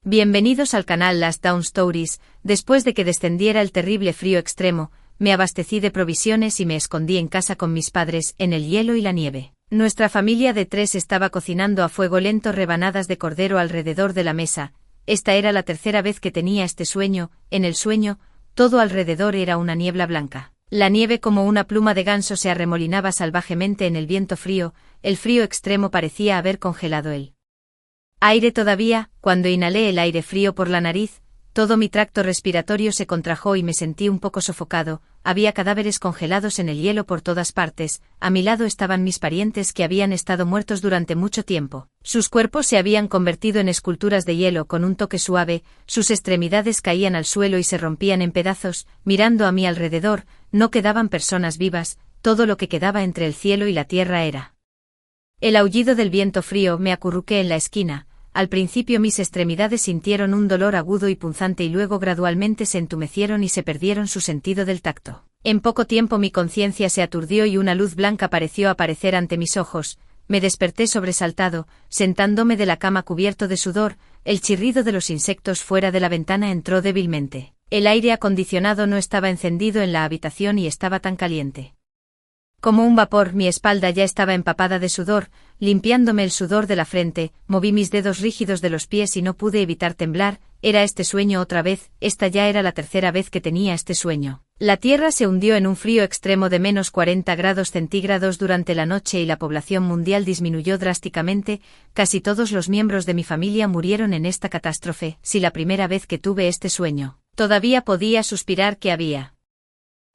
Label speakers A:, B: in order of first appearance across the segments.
A: Bienvenidos al canal Last Down Stories. Después de que descendiera el terrible frío extremo, me abastecí de provisiones y me escondí en casa con mis padres, en el hielo y la nieve. Nuestra familia de 3 estaba cocinando a fuego lento rebanadas de cordero alrededor de la mesa. Esta era la tercera vez que tenía este sueño. En el sueño, todo alrededor era una niebla blanca. La nieve como una pluma de ganso se arremolinaba salvajemente en el viento frío. El frío extremo parecía haber congelado el aire todavía. Cuando inhalé el aire frío por la nariz, todo mi tracto respiratorio se contrajo y me sentí un poco sofocado. Había cadáveres congelados en el hielo por todas partes. A mi lado estaban mis parientes que habían estado muertos durante mucho tiempo. Sus cuerpos se habían convertido en esculturas de hielo con un toque suave, sus extremidades caían al suelo y se rompían en pedazos. Mirando a mi alrededor, no quedaban personas vivas, todo lo que quedaba entre el cielo y la tierra era el aullido del viento frío. Me acurruqué en la esquina. Al principio mis extremidades sintieron un dolor agudo y punzante y luego gradualmente se entumecieron y se perdieron su sentido del tacto. En poco tiempo mi conciencia se aturdió y una luz blanca pareció aparecer ante mis ojos. Me desperté sobresaltado, sentándome de la cama cubierto de sudor. El chirrido de los insectos fuera de la ventana entró débilmente. El aire acondicionado no estaba encendido en la habitación y estaba tan caliente como un vapor. Mi espalda ya estaba empapada de sudor, limpiándome el sudor de la frente. Moví mis dedos rígidos de los pies y no pude evitar temblar. Era este sueño otra vez. Esta ya era la tercera vez que tenía este sueño. La tierra se hundió en un frío extremo de menos 40 grados centígrados durante la noche y la población mundial disminuyó drásticamente. Casi todos los miembros de mi familia murieron en esta catástrofe. Si la primera vez que tuve este sueño, todavía podía suspirar que había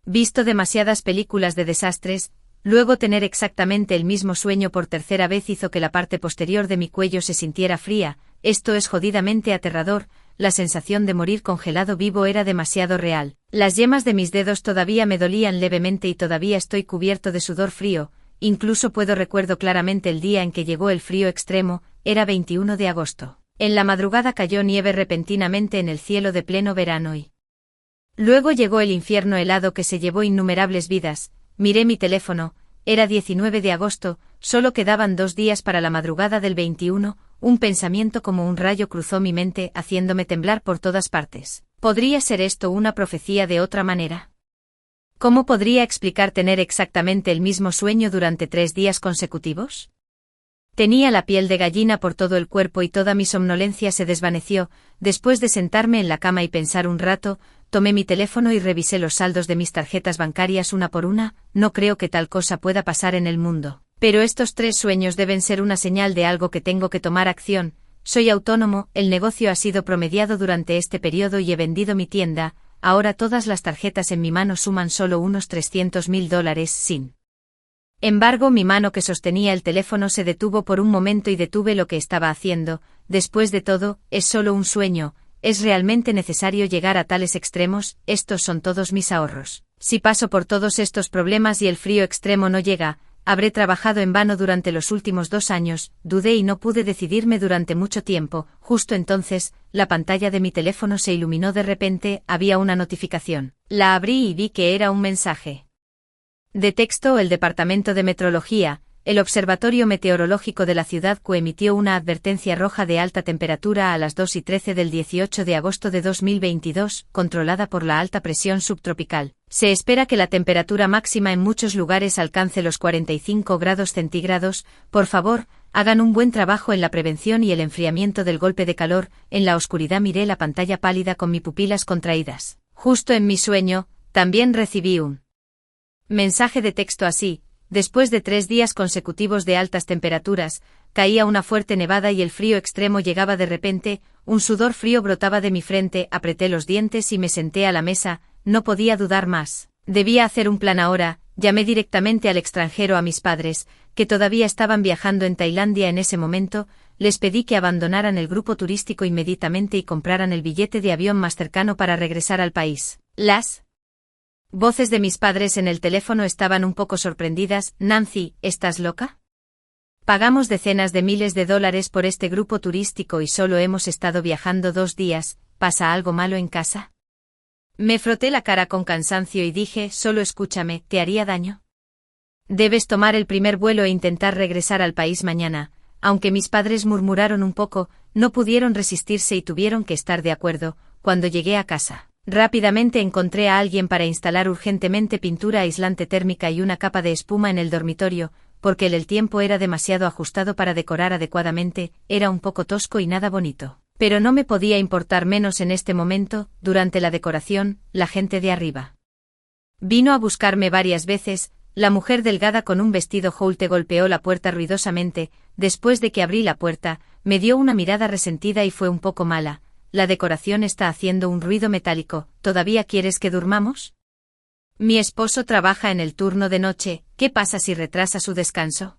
A: visto demasiadas películas de desastres. Luego tener exactamente el mismo sueño por tercera vez hizo que la parte posterior de mi cuello se sintiera fría. Esto es jodidamente aterrador. La sensación de morir congelado vivo era demasiado real. Las yemas de mis dedos todavía me dolían levemente y todavía estoy cubierto de sudor frío. Incluso recuerdo claramente el día en que llegó el frío extremo. Era 21 de agosto. En la madrugada cayó nieve repentinamente en el cielo de pleno verano y luego llegó el infierno helado que se llevó innumerables vidas. Miré mi teléfono. Era 19 de agosto, solo quedaban 2 días para la madrugada del 21, un pensamiento como un rayo cruzó mi mente, haciéndome temblar por todas partes. ¿Podría ser esto una profecía de otra manera? ¿Cómo podría explicar tener exactamente el mismo sueño durante 3 días consecutivos? Tenía la piel de gallina por todo el cuerpo y toda mi somnolencia se desvaneció. Después de sentarme en la cama y pensar un rato, tomé mi teléfono y revisé los saldos de mis tarjetas bancarias una por una. No creo que tal cosa pueda pasar en el mundo. Pero estos 3 sueños deben ser una señal de algo que tengo que tomar acción. Soy autónomo, el negocio ha sido promediado durante este periodo y he vendido mi tienda. Ahora todas las tarjetas en mi mano suman solo unos $300,000 sin embargo, mi mano que sostenía el teléfono se detuvo por un momento y detuve lo que estaba haciendo. Después de todo, es solo un sueño. ¿Es realmente necesario llegar a tales extremos? Estos son todos mis ahorros. Si paso por todos estos problemas y el frío extremo no llega, habré trabajado en vano durante los últimos 2 años. Dudé y no pude decidirme durante mucho tiempo. Justo entonces, la pantalla de mi teléfono se iluminó de repente. Había una notificación. La abrí y vi que era un mensaje de texto. El Departamento de Metrología, el Observatorio Meteorológico de la ciudad emitió una advertencia roja de alta temperatura a las 2:13 del 18 de agosto de 2022, controlada por la alta presión subtropical. Se espera que la temperatura máxima en muchos lugares alcance los 45 grados centígrados. Por favor, hagan un buen trabajo en la prevención y el enfriamiento del golpe de calor. En la oscuridad miré la pantalla pálida con mis pupilas contraídas. Justo en mi sueño, también recibí un mensaje de texto así. Después de 3 días consecutivos de altas temperaturas, caía una fuerte nevada y el frío extremo llegaba de repente. Un sudor frío brotaba de mi frente. Apreté los dientes y me senté a la mesa. No podía dudar más. Debía hacer un plan ahora. Llamé directamente al extranjero a mis padres, que todavía estaban viajando en Tailandia en ese momento. Les pedí que abandonaran el grupo turístico inmediatamente y compraran el billete de avión más cercano para regresar al país. Las voces de mis padres en el teléfono estaban un poco sorprendidas. Nancy, ¿estás loca? Pagamos decenas de miles de dólares por este grupo turístico y solo hemos estado viajando 2 días. ¿Pasa algo malo en casa? Me froté la cara con cansancio y dije, solo escúchame, ¿te haría daño? Debes tomar el primer vuelo e intentar regresar al país mañana. Aunque mis padres murmuraron un poco, no pudieron resistirse y tuvieron que estar de acuerdo. Cuando llegué a casa, rápidamente encontré a alguien para instalar urgentemente pintura aislante térmica y una capa de espuma en el dormitorio, porque el tiempo era demasiado ajustado para decorar adecuadamente, era un poco tosco y nada bonito. Pero no me podía importar menos en este momento. Durante la decoración, la gente de arriba vino a buscarme varias veces. La mujer delgada con un vestido Holte golpeó la puerta ruidosamente. Después de que abrí la puerta, me dio una mirada resentida y fue un poco mala. La decoración está haciendo un ruido metálico. ¿Todavía quieres que durmamos? Mi esposo trabaja en el turno de noche. ¿Qué pasa si retrasa su descanso?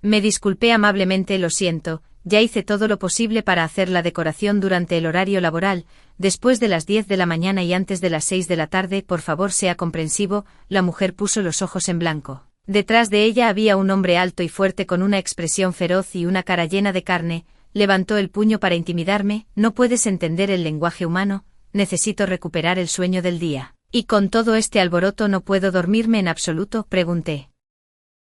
A: Me disculpé amablemente. Lo siento, ya hice todo lo posible para hacer la decoración durante el horario laboral, después de las 10 de la mañana y antes de las 6 de la tarde. Por favor, sea comprensivo. La mujer puso los ojos en blanco. Detrás de ella había un hombre alto y fuerte con una expresión feroz y una cara llena de carne. Levantó el puño para intimidarme. No puedes entender el lenguaje humano. Necesito recuperar el sueño del día. ¿Y con todo este alboroto no puedo dormirme en absoluto?, pregunté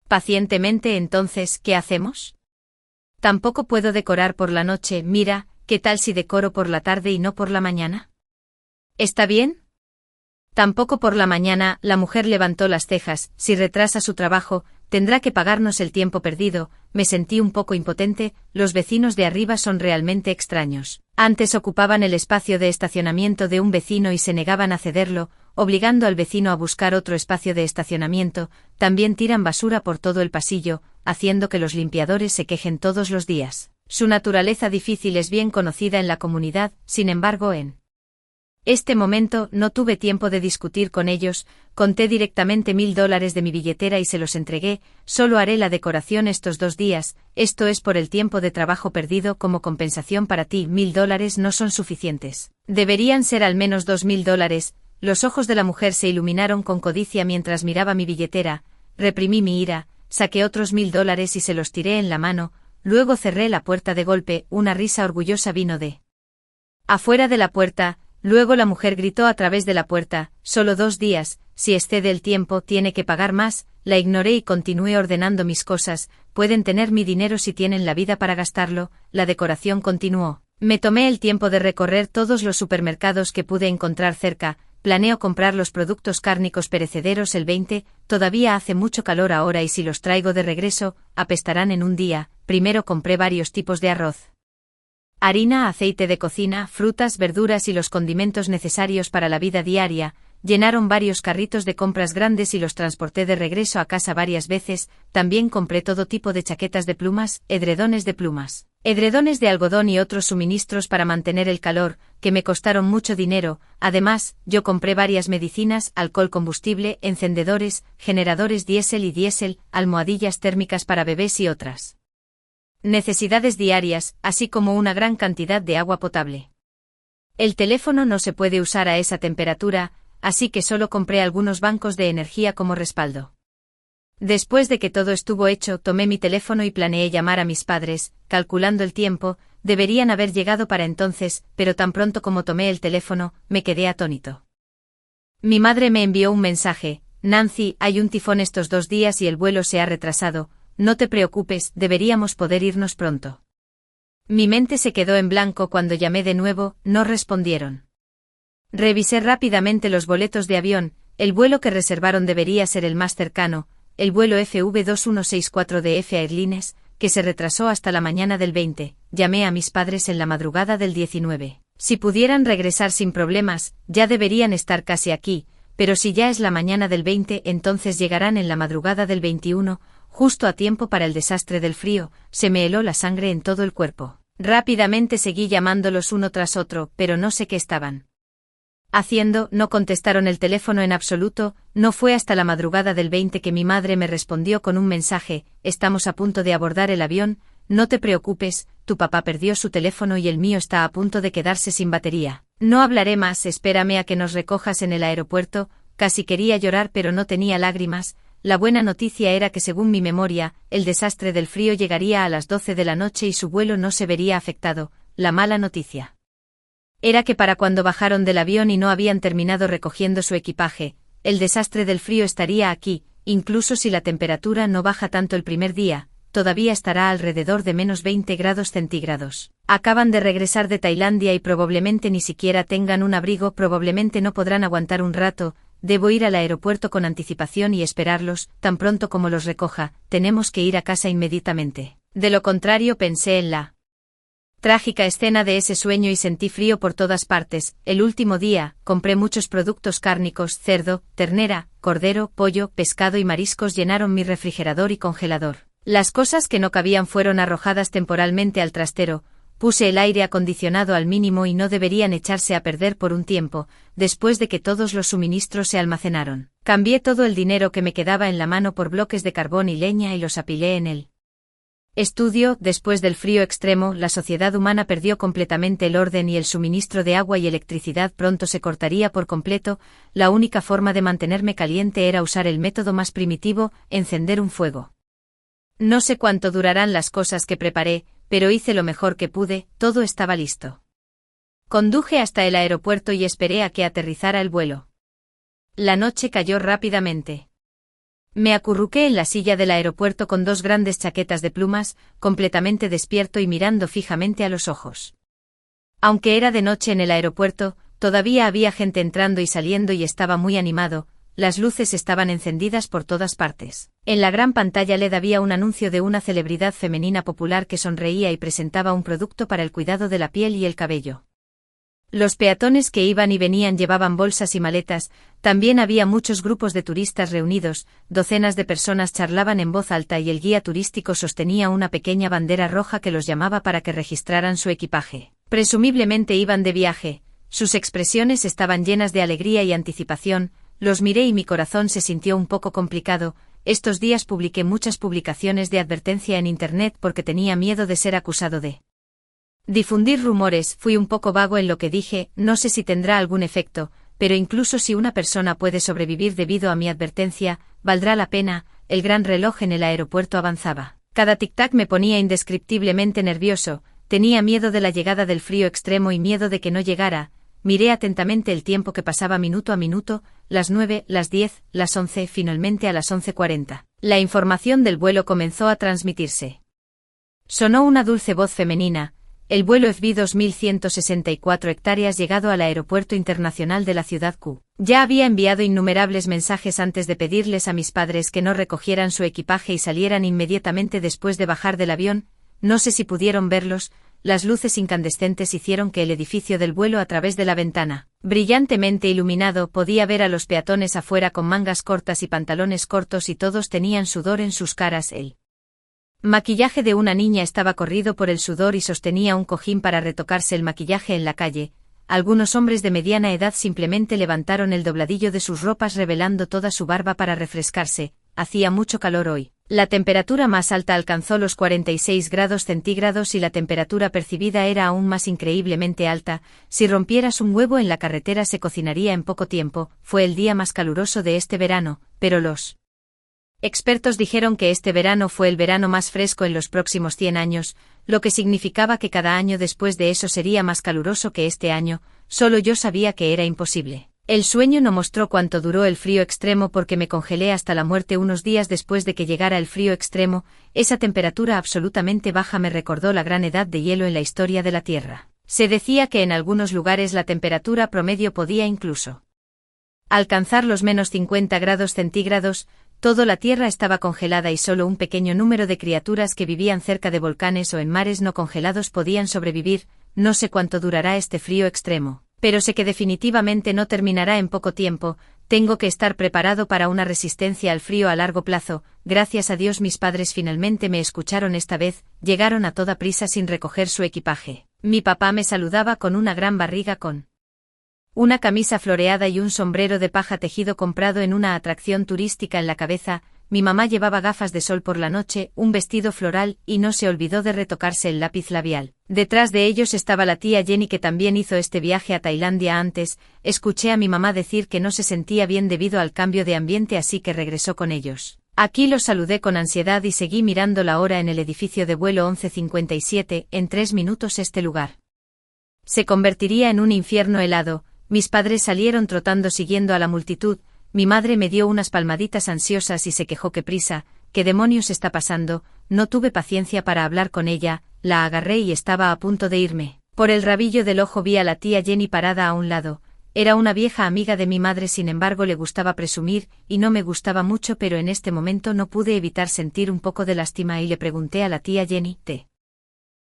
A: pacientemente. Entonces, ¿qué hacemos? Tampoco puedo decorar por la noche. Mira, ¿qué tal si decoro por la tarde y no por la mañana? ¿Está bien? Tampoco por la mañana. La mujer levantó las cejas. Si retrasa su trabajo, tendrá que pagarnos el tiempo perdido. Me sentí un poco impotente. Los vecinos de arriba son realmente extraños. Antes ocupaban el espacio de estacionamiento de un vecino y se negaban a cederlo, obligando al vecino a buscar otro espacio de estacionamiento. También tiran basura por todo el pasillo, haciendo que los limpiadores se quejen todos los días. Su naturaleza difícil es bien conocida en la comunidad. Sin embargo, en este momento no tuve tiempo de discutir con ellos. Conté directamente $1000 de mi billetera y se los entregué. Solo haré la decoración estos 2 días, esto es por el tiempo de trabajo perdido como compensación para ti. $1000 no son suficientes. Deberían ser al menos $2000. Los ojos de la mujer se iluminaron con codicia mientras miraba mi billetera. Reprimí mi ira, saqué otros $1000 y se los tiré en la mano. Luego cerré la puerta de golpe. Una risa orgullosa vino de afuera de la puerta. Luego la mujer gritó a través de la puerta: solo 2 días, si excede el tiempo tiene que pagar más. La ignoré y continué ordenando mis cosas. Pueden tener mi dinero si tienen la vida para gastarlo. La decoración continuó. Me tomé el tiempo de recorrer todos los supermercados que pude encontrar cerca. Planeo comprar los productos cárnicos perecederos el 20, todavía hace mucho calor ahora y si los traigo de regreso, apestarán en un día. Primero compré varios tipos de arroz, harina, aceite de cocina, frutas, verduras y los condimentos necesarios para la vida diaria. Llenaron varios carritos de compras grandes y los transporté de regreso a casa varias veces. También compré todo tipo de chaquetas de plumas, edredones de plumas, edredones de algodón y otros suministros para mantener el calor, que me costaron mucho dinero. Además, yo compré varias medicinas, alcohol, combustible, encendedores, generadores diésel y diésel, almohadillas térmicas para bebés y otras necesidades diarias, así como una gran cantidad de agua potable. El teléfono no se puede usar a esa temperatura, así que solo compré algunos bancos de energía como respaldo. Después de que todo estuvo hecho, tomé mi teléfono y planeé llamar a mis padres. Calculando el tiempo, deberían haber llegado para entonces, pero tan pronto como tomé el teléfono, me quedé atónito. Mi madre me envió un mensaje: Nancy, hay un tifón estos 2 días y el vuelo se ha retrasado. No te preocupes, deberíamos poder irnos pronto. Mi mente se quedó en blanco cuando llamé de nuevo. No respondieron. Revisé rápidamente los boletos de avión. El vuelo que reservaron debería ser el más cercano, el vuelo FV2164 de F Airlines, que se retrasó hasta la mañana del 20. Llamé a mis padres en la madrugada del 19. Si pudieran regresar sin problemas, ya deberían estar casi aquí, pero si ya es la mañana del 20, entonces llegarán en la madrugada del 21, justo a tiempo para el desastre del frío. Se me heló la sangre en todo el cuerpo. Rápidamente seguí llamándolos uno tras otro, pero no sé qué estaban haciendo. No contestaron el teléfono en absoluto. No fue hasta la madrugada del 20 que mi madre me respondió con un mensaje: estamos a punto de abordar el avión, no te preocupes, tu papá perdió su teléfono y el mío está a punto de quedarse sin batería. No hablaré más, espérame a que nos recojas en el aeropuerto. Casi quería llorar pero no tenía lágrimas. La buena noticia era que según mi memoria, el desastre del frío llegaría a las 12 de la noche y su vuelo no se vería afectado. La mala noticia era que para cuando bajaron del avión y no habían terminado recogiendo su equipaje, el desastre del frío estaría aquí. Incluso si la temperatura no baja tanto el primer día, todavía estará alrededor de menos 20 grados centígrados. Acaban de regresar de Tailandia y probablemente ni siquiera tengan un abrigo, probablemente no podrán aguantar un rato. Debo ir al aeropuerto con anticipación y esperarlos, tan pronto como los recoja, tenemos que ir a casa inmediatamente. De lo contrario, pensé en la trágica escena de ese sueño y sentí frío por todas partes. El último día, compré muchos productos cárnicos, cerdo, ternera, cordero, pollo, pescado y mariscos llenaron mi refrigerador y congelador. Las cosas que no cabían fueron arrojadas temporalmente al trastero. Puse el aire acondicionado al mínimo y no deberían echarse a perder por un tiempo, después de que todos los suministros se almacenaron. Cambié todo el dinero que me quedaba en la mano por bloques de carbón y leña y los apilé en el estudio. Después del frío extremo, la sociedad humana perdió completamente el orden y el suministro de agua y electricidad pronto se cortaría por completo. La única forma de mantenerme caliente era usar el método más primitivo, encender un fuego. No sé cuánto durarán las cosas que preparé, pero hice lo mejor que pude, todo estaba listo. Conduje hasta el aeropuerto y esperé a que aterrizara el vuelo. La noche cayó rápidamente. Me acurruqué en la silla del aeropuerto con dos grandes chaquetas de plumas, completamente despierto y mirando fijamente a los ojos. Aunque era de noche en el aeropuerto, todavía había gente entrando y saliendo y estaba muy animado. Las luces estaban encendidas por todas partes. En la gran pantalla LED había un anuncio de una celebridad femenina popular que sonreía y presentaba un producto para el cuidado de la piel y el cabello. Los peatones que iban y venían llevaban bolsas y maletas, también había muchos grupos de turistas reunidos, docenas de personas charlaban en voz alta y el guía turístico sostenía una pequeña bandera roja que los llamaba para que registraran su equipaje. Presumiblemente iban de viaje, sus expresiones estaban llenas de alegría y anticipación. Los miré y mi corazón se sintió un poco complicado. Estos días publiqué muchas publicaciones de advertencia en Internet porque tenía miedo de ser acusado de difundir rumores. Fui un poco vago en lo que dije, no sé si tendrá algún efecto, pero incluso si una persona puede sobrevivir debido a mi advertencia, valdrá la pena. El gran reloj en el aeropuerto avanzaba. Cada tic-tac me ponía indescriptiblemente nervioso, tenía miedo de la llegada del frío extremo y miedo de que no llegara. Miré atentamente el tiempo que pasaba minuto a minuto, las 9, las 10, las 11, finalmente a las 11:40. La información del vuelo comenzó a transmitirse. Sonó una dulce voz femenina. El vuelo FB 2164 hectáreas llegado al Aeropuerto Internacional de la Ciudad Q. Ya había enviado innumerables mensajes antes de pedirles a mis padres que no recogieran su equipaje y salieran inmediatamente después de bajar del avión. No sé si pudieron verlos. Las luces incandescentes hicieron que el edificio del vuelo a través de la ventana, brillantemente iluminado, podía ver a los peatones afuera con mangas cortas y pantalones cortos y todos tenían sudor en sus caras. El maquillaje de una niña estaba corrido por el sudor y sostenía un cojín para retocarse el maquillaje en la calle. Algunos hombres de mediana edad simplemente levantaron el dobladillo de sus ropas revelando toda su barba para refrescarse. Hacía mucho calor hoy. La temperatura más alta alcanzó los 46 grados centígrados y la temperatura percibida era aún más increíblemente alta. Si rompieras un huevo en la carretera se cocinaría en poco tiempo. Fue el día más caluroso de este verano, pero los expertos dijeron que este verano fue el verano más fresco en los próximos 100 años, lo que significaba que cada año después de eso sería más caluroso que este año. Solo yo sabía que era imposible. El sueño no mostró cuánto duró el frío extremo porque me congelé hasta la muerte unos días después de que llegara el frío extremo. Esa temperatura absolutamente baja me recordó la gran edad de hielo en la historia de la Tierra. Se decía que en algunos lugares la temperatura promedio podía incluso alcanzar los menos 50 grados centígrados. Toda la Tierra estaba congelada y solo un pequeño número de criaturas que vivían cerca de volcanes o en mares no congelados podían sobrevivir. No sé cuánto durará este frío extremo, pero sé que definitivamente no terminará en poco tiempo. Tengo que estar preparado para una resistencia al frío a largo plazo. Gracias a Dios mis padres finalmente me escucharon esta vez, llegaron a toda prisa sin recoger su equipaje. Mi papá me saludaba con una gran barriga con una camisa floreada y un sombrero de paja tejido comprado en una atracción turística en la cabeza. Mi mamá llevaba gafas de sol por la noche, un vestido floral, y no se olvidó de retocarse el lápiz labial. Detrás de ellos estaba la tía Jenny que también hizo este viaje a Tailandia antes. Escuché a mi mamá decir que no se sentía bien debido al cambio de ambiente así que regresó con ellos. Aquí los saludé con ansiedad y seguí mirando la hora en el edificio de vuelo 11:57, en 3 minutos este lugar se convertiría en un infierno helado. Mis padres salieron trotando siguiendo a la multitud. Mi madre me dio unas palmaditas ansiosas y se quejó. «¿Qué prisa? ¿Qué demonios está pasando?». no tuve paciencia para hablar con ella, la agarré y estaba a punto de irme. Por el rabillo del ojo vi a la tía Jenny parada a un lado. Era una vieja amiga de mi madre, sin embargo le gustaba presumir, y no me gustaba mucho, pero en este momento no pude evitar sentir un poco de lástima y le pregunté a la tía Jenny, ¿te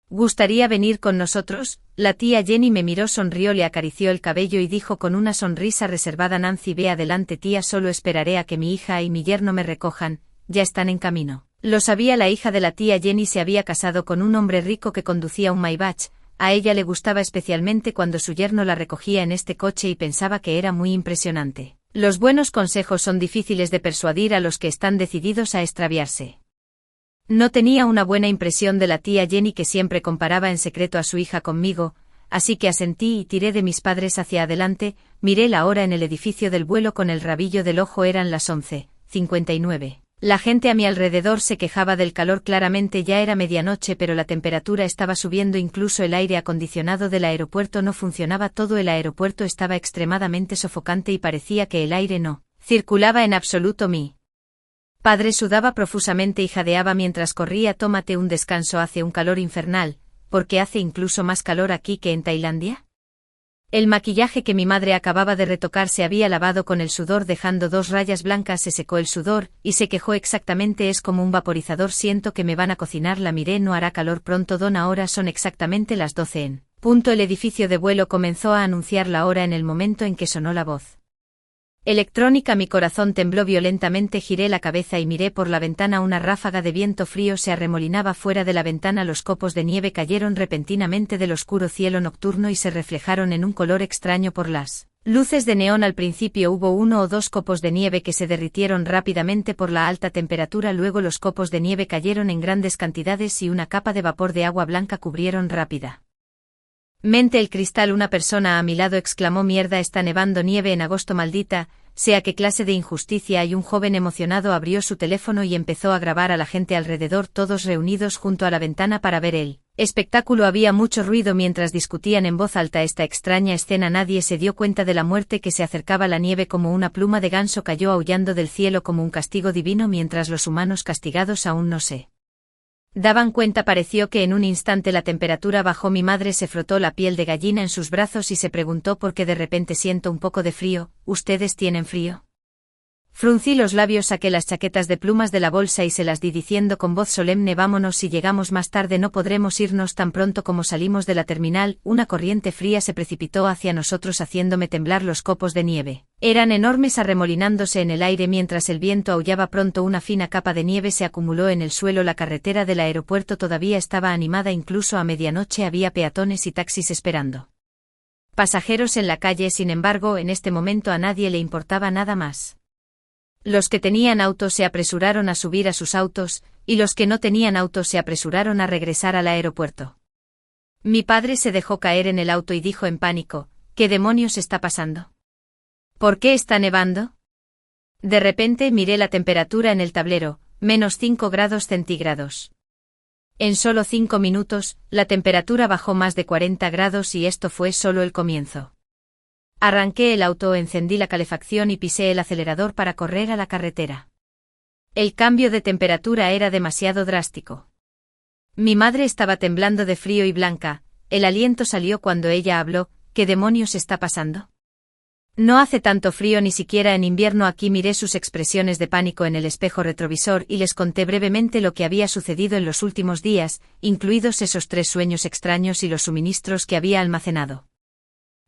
A: gustaría venir con nosotros? La tía Jenny me miró, sonrió, le acarició el cabello y dijo con una sonrisa reservada: Nancy, ve adelante tía, solo esperaré a que mi hija y mi yerno me recojan, ya están en camino. Lo sabía, la hija de la tía Jenny se había casado con un hombre rico que conducía un Maybach. A ella le gustaba especialmente cuando su yerno la recogía en este coche y pensaba que era muy impresionante. Los buenos consejos son difíciles de persuadir a los que están decididos a extraviarse. No tenía una buena impresión de la tía Jenny, que siempre comparaba en secreto a su hija conmigo, así que asentí y tiré de mis padres hacia adelante. Miré la hora en el edificio del vuelo con el rabillo del ojo, eran las 11:59. La gente a mi alrededor se quejaba del calor, claramente ya era medianoche, pero la temperatura estaba subiendo, incluso el aire acondicionado del aeropuerto no funcionaba, todo el aeropuerto estaba extremadamente sofocante y parecía que el aire no circulaba en absoluto. Mi padre sudaba profusamente y jadeaba mientras corría. Tómate un descanso, hace un calor infernal, ¿porque hace incluso más calor aquí que en Tailandia? El maquillaje que mi madre acababa de retocar se había lavado con el sudor, dejando 2 rayas blancas. Se secó el sudor, y se quejó: exactamente, es como un vaporizador, siento que me van a cocinar. La miré: no hará calor pronto, Don, ahora son exactamente las 12 en punto. El edificio de vuelo comenzó a anunciar la hora en el momento en que sonó la voz electrónica. Mi corazón tembló violentamente, giré la cabeza y miré por la ventana. Una ráfaga de viento frío se arremolinaba fuera de la ventana. Los copos de nieve cayeron repentinamente del oscuro cielo nocturno y se reflejaron en un color extraño por las luces de neón. Al principio hubo 1 o 2 copos de nieve que se derritieron rápidamente por la alta temperatura, luego los copos de nieve cayeron en grandes cantidades y una capa de vapor de agua blanca cubrieron rápida mente el cristal. Una persona a mi lado exclamó: mierda, está nevando, nieve en agosto, maldita sea, qué clase de injusticia. Y un joven emocionado abrió su teléfono y empezó a grabar a la gente alrededor, todos reunidos junto a la ventana para ver el espectáculo. Había mucho ruido mientras discutían en voz alta esta extraña escena. Nadie se dio cuenta de la muerte que se acercaba. La nieve como una pluma de ganso cayó aullando del cielo como un castigo divino, mientras los humanos castigados aún no se daban cuenta. Pareció que en un instante la temperatura bajó. Mi madre se frotó la piel de gallina en sus brazos y se preguntó: ¿por qué de repente siento un poco de frío? ¿Ustedes tienen frío? Fruncí los labios, saqué las chaquetas de plumas de la bolsa y se las di diciendo con voz solemne: vámonos, si llegamos más tarde no podremos irnos tan pronto como salimos de la terminal. Una corriente fría se precipitó hacia nosotros haciéndome temblar. Los copos de nieve eran enormes, arremolinándose en el aire mientras el viento aullaba. Pronto una fina capa de nieve se acumuló en el suelo. La carretera del aeropuerto todavía estaba animada, incluso a medianoche había peatones y taxis esperando pasajeros en la calle. Sin embargo, en este momento a nadie le importaba nada más. Los que tenían autos se apresuraron a subir a sus autos, y los que no tenían autos se apresuraron a regresar al aeropuerto. Mi padre se dejó caer en el auto y dijo en pánico: ¿qué demonios está pasando? ¿Por qué está nevando? De repente miré la temperatura en el tablero: -5 grados centígrados. En solo 5 minutos, la temperatura bajó más de 40 grados y esto fue solo el comienzo. Arranqué el auto, encendí la calefacción y pisé el acelerador para correr a la carretera. El cambio de temperatura era demasiado drástico. Mi madre estaba temblando de frío y blanca, el aliento salió cuando ella habló: ¿qué demonios está pasando? No hace tanto frío ni siquiera en invierno aquí. Miré sus expresiones de pánico en el espejo retrovisor y les conté brevemente lo que había sucedido en los últimos días, incluidos esos 3 sueños extraños y los suministros que había almacenado.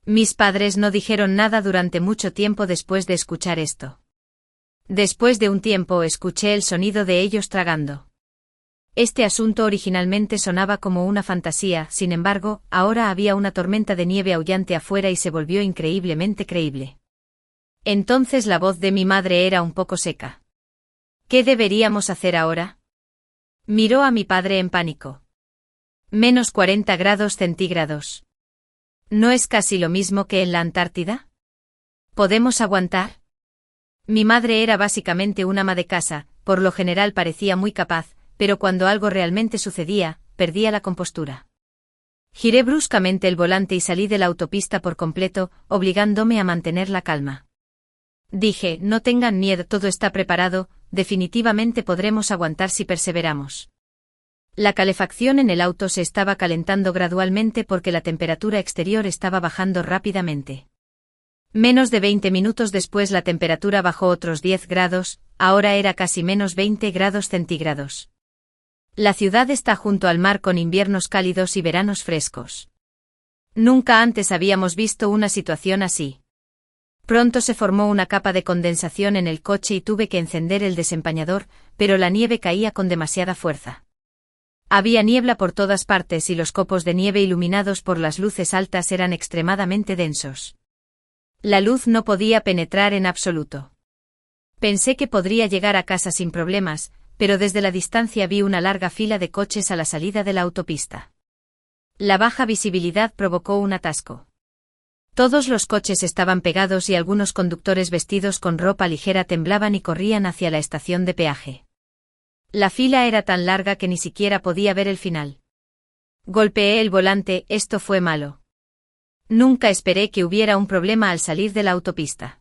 A: Mis padres no dijeron nada durante mucho tiempo después de escuchar esto. Después de un tiempo escuché el sonido de ellos tragando. Este asunto originalmente sonaba como una fantasía, sin embargo, ahora había una tormenta de nieve aullante afuera y se volvió increíblemente creíble. Entonces la voz de mi madre era un poco seca. ¿Qué deberíamos hacer ahora? Miró a mi padre en pánico. -40 grados centígrados. ¿No es casi lo mismo que en la Antártida? ¿Podemos aguantar? Mi madre era básicamente una ama de casa, por lo general parecía muy capaz, pero cuando algo realmente sucedía, perdía la compostura. Giré bruscamente el volante y salí de la autopista por completo, obligándome a mantener la calma. Dije: no tengan miedo, todo está preparado, definitivamente podremos aguantar si perseveramos. La calefacción en el auto se estaba calentando gradualmente porque la temperatura exterior estaba bajando rápidamente. Menos de 20 minutos después la temperatura bajó otros 10 grados, ahora era casi menos 20 grados centígrados. La ciudad está junto al mar con inviernos cálidos y veranos frescos. Nunca antes habíamos visto una situación así. Pronto se formó una capa de condensación en el coche y tuve que encender el desempañador, pero la nieve caía con demasiada fuerza. Había niebla por todas partes y los copos de nieve iluminados por las luces altas eran extremadamente densos. La luz no podía penetrar en absoluto. Pensé que podría llegar a casa sin problemas, pero desde la distancia vi una larga fila de coches a la salida de la autopista. La baja visibilidad provocó un atasco. Todos los coches estaban pegados y algunos conductores vestidos con ropa ligera temblaban y corrían hacia la estación de peaje. La fila era tan larga que ni siquiera podía ver el final. Golpeé el volante, esto fue malo. Nunca esperé que hubiera un problema al salir de la autopista.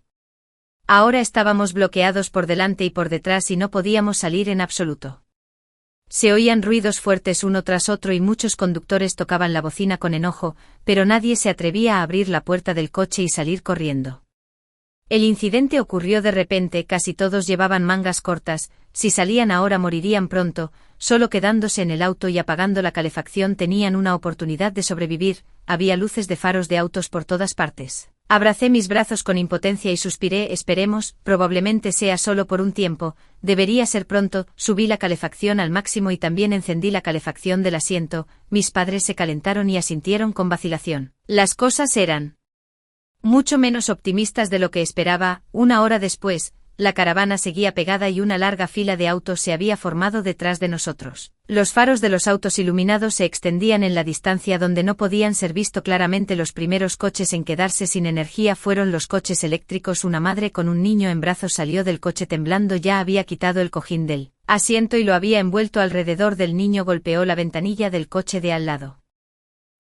A: Ahora estábamos bloqueados por delante y por detrás y no podíamos salir en absoluto. Se oían ruidos fuertes uno tras otro y muchos conductores tocaban la bocina con enojo, pero nadie se atrevía a abrir la puerta del coche y salir corriendo. El incidente ocurrió de repente, casi todos llevaban mangas cortas, si salían ahora morirían pronto, solo quedándose en el auto y apagando la calefacción tenían una oportunidad de sobrevivir, había luces de faros de autos por todas partes. Abracé mis brazos con impotencia y suspiré, esperemos, probablemente sea solo por un tiempo, debería ser pronto, subí la calefacción al máximo y también encendí la calefacción del asiento, mis padres se calentaron y asintieron con vacilación. Las cosas eran mucho menos optimistas de lo que esperaba. Una hora después, la caravana seguía pegada y una larga fila de autos se había formado detrás de nosotros. Los faros de los autos iluminados se extendían en la distancia donde no podían ser visto claramente. Los primeros coches en quedarse sin energía fueron los coches eléctricos. Una madre con un niño en brazos salió del coche temblando, ya había quitado el cojín del asiento y lo había envuelto alrededor del niño. Golpeó la ventanilla del coche de al lado.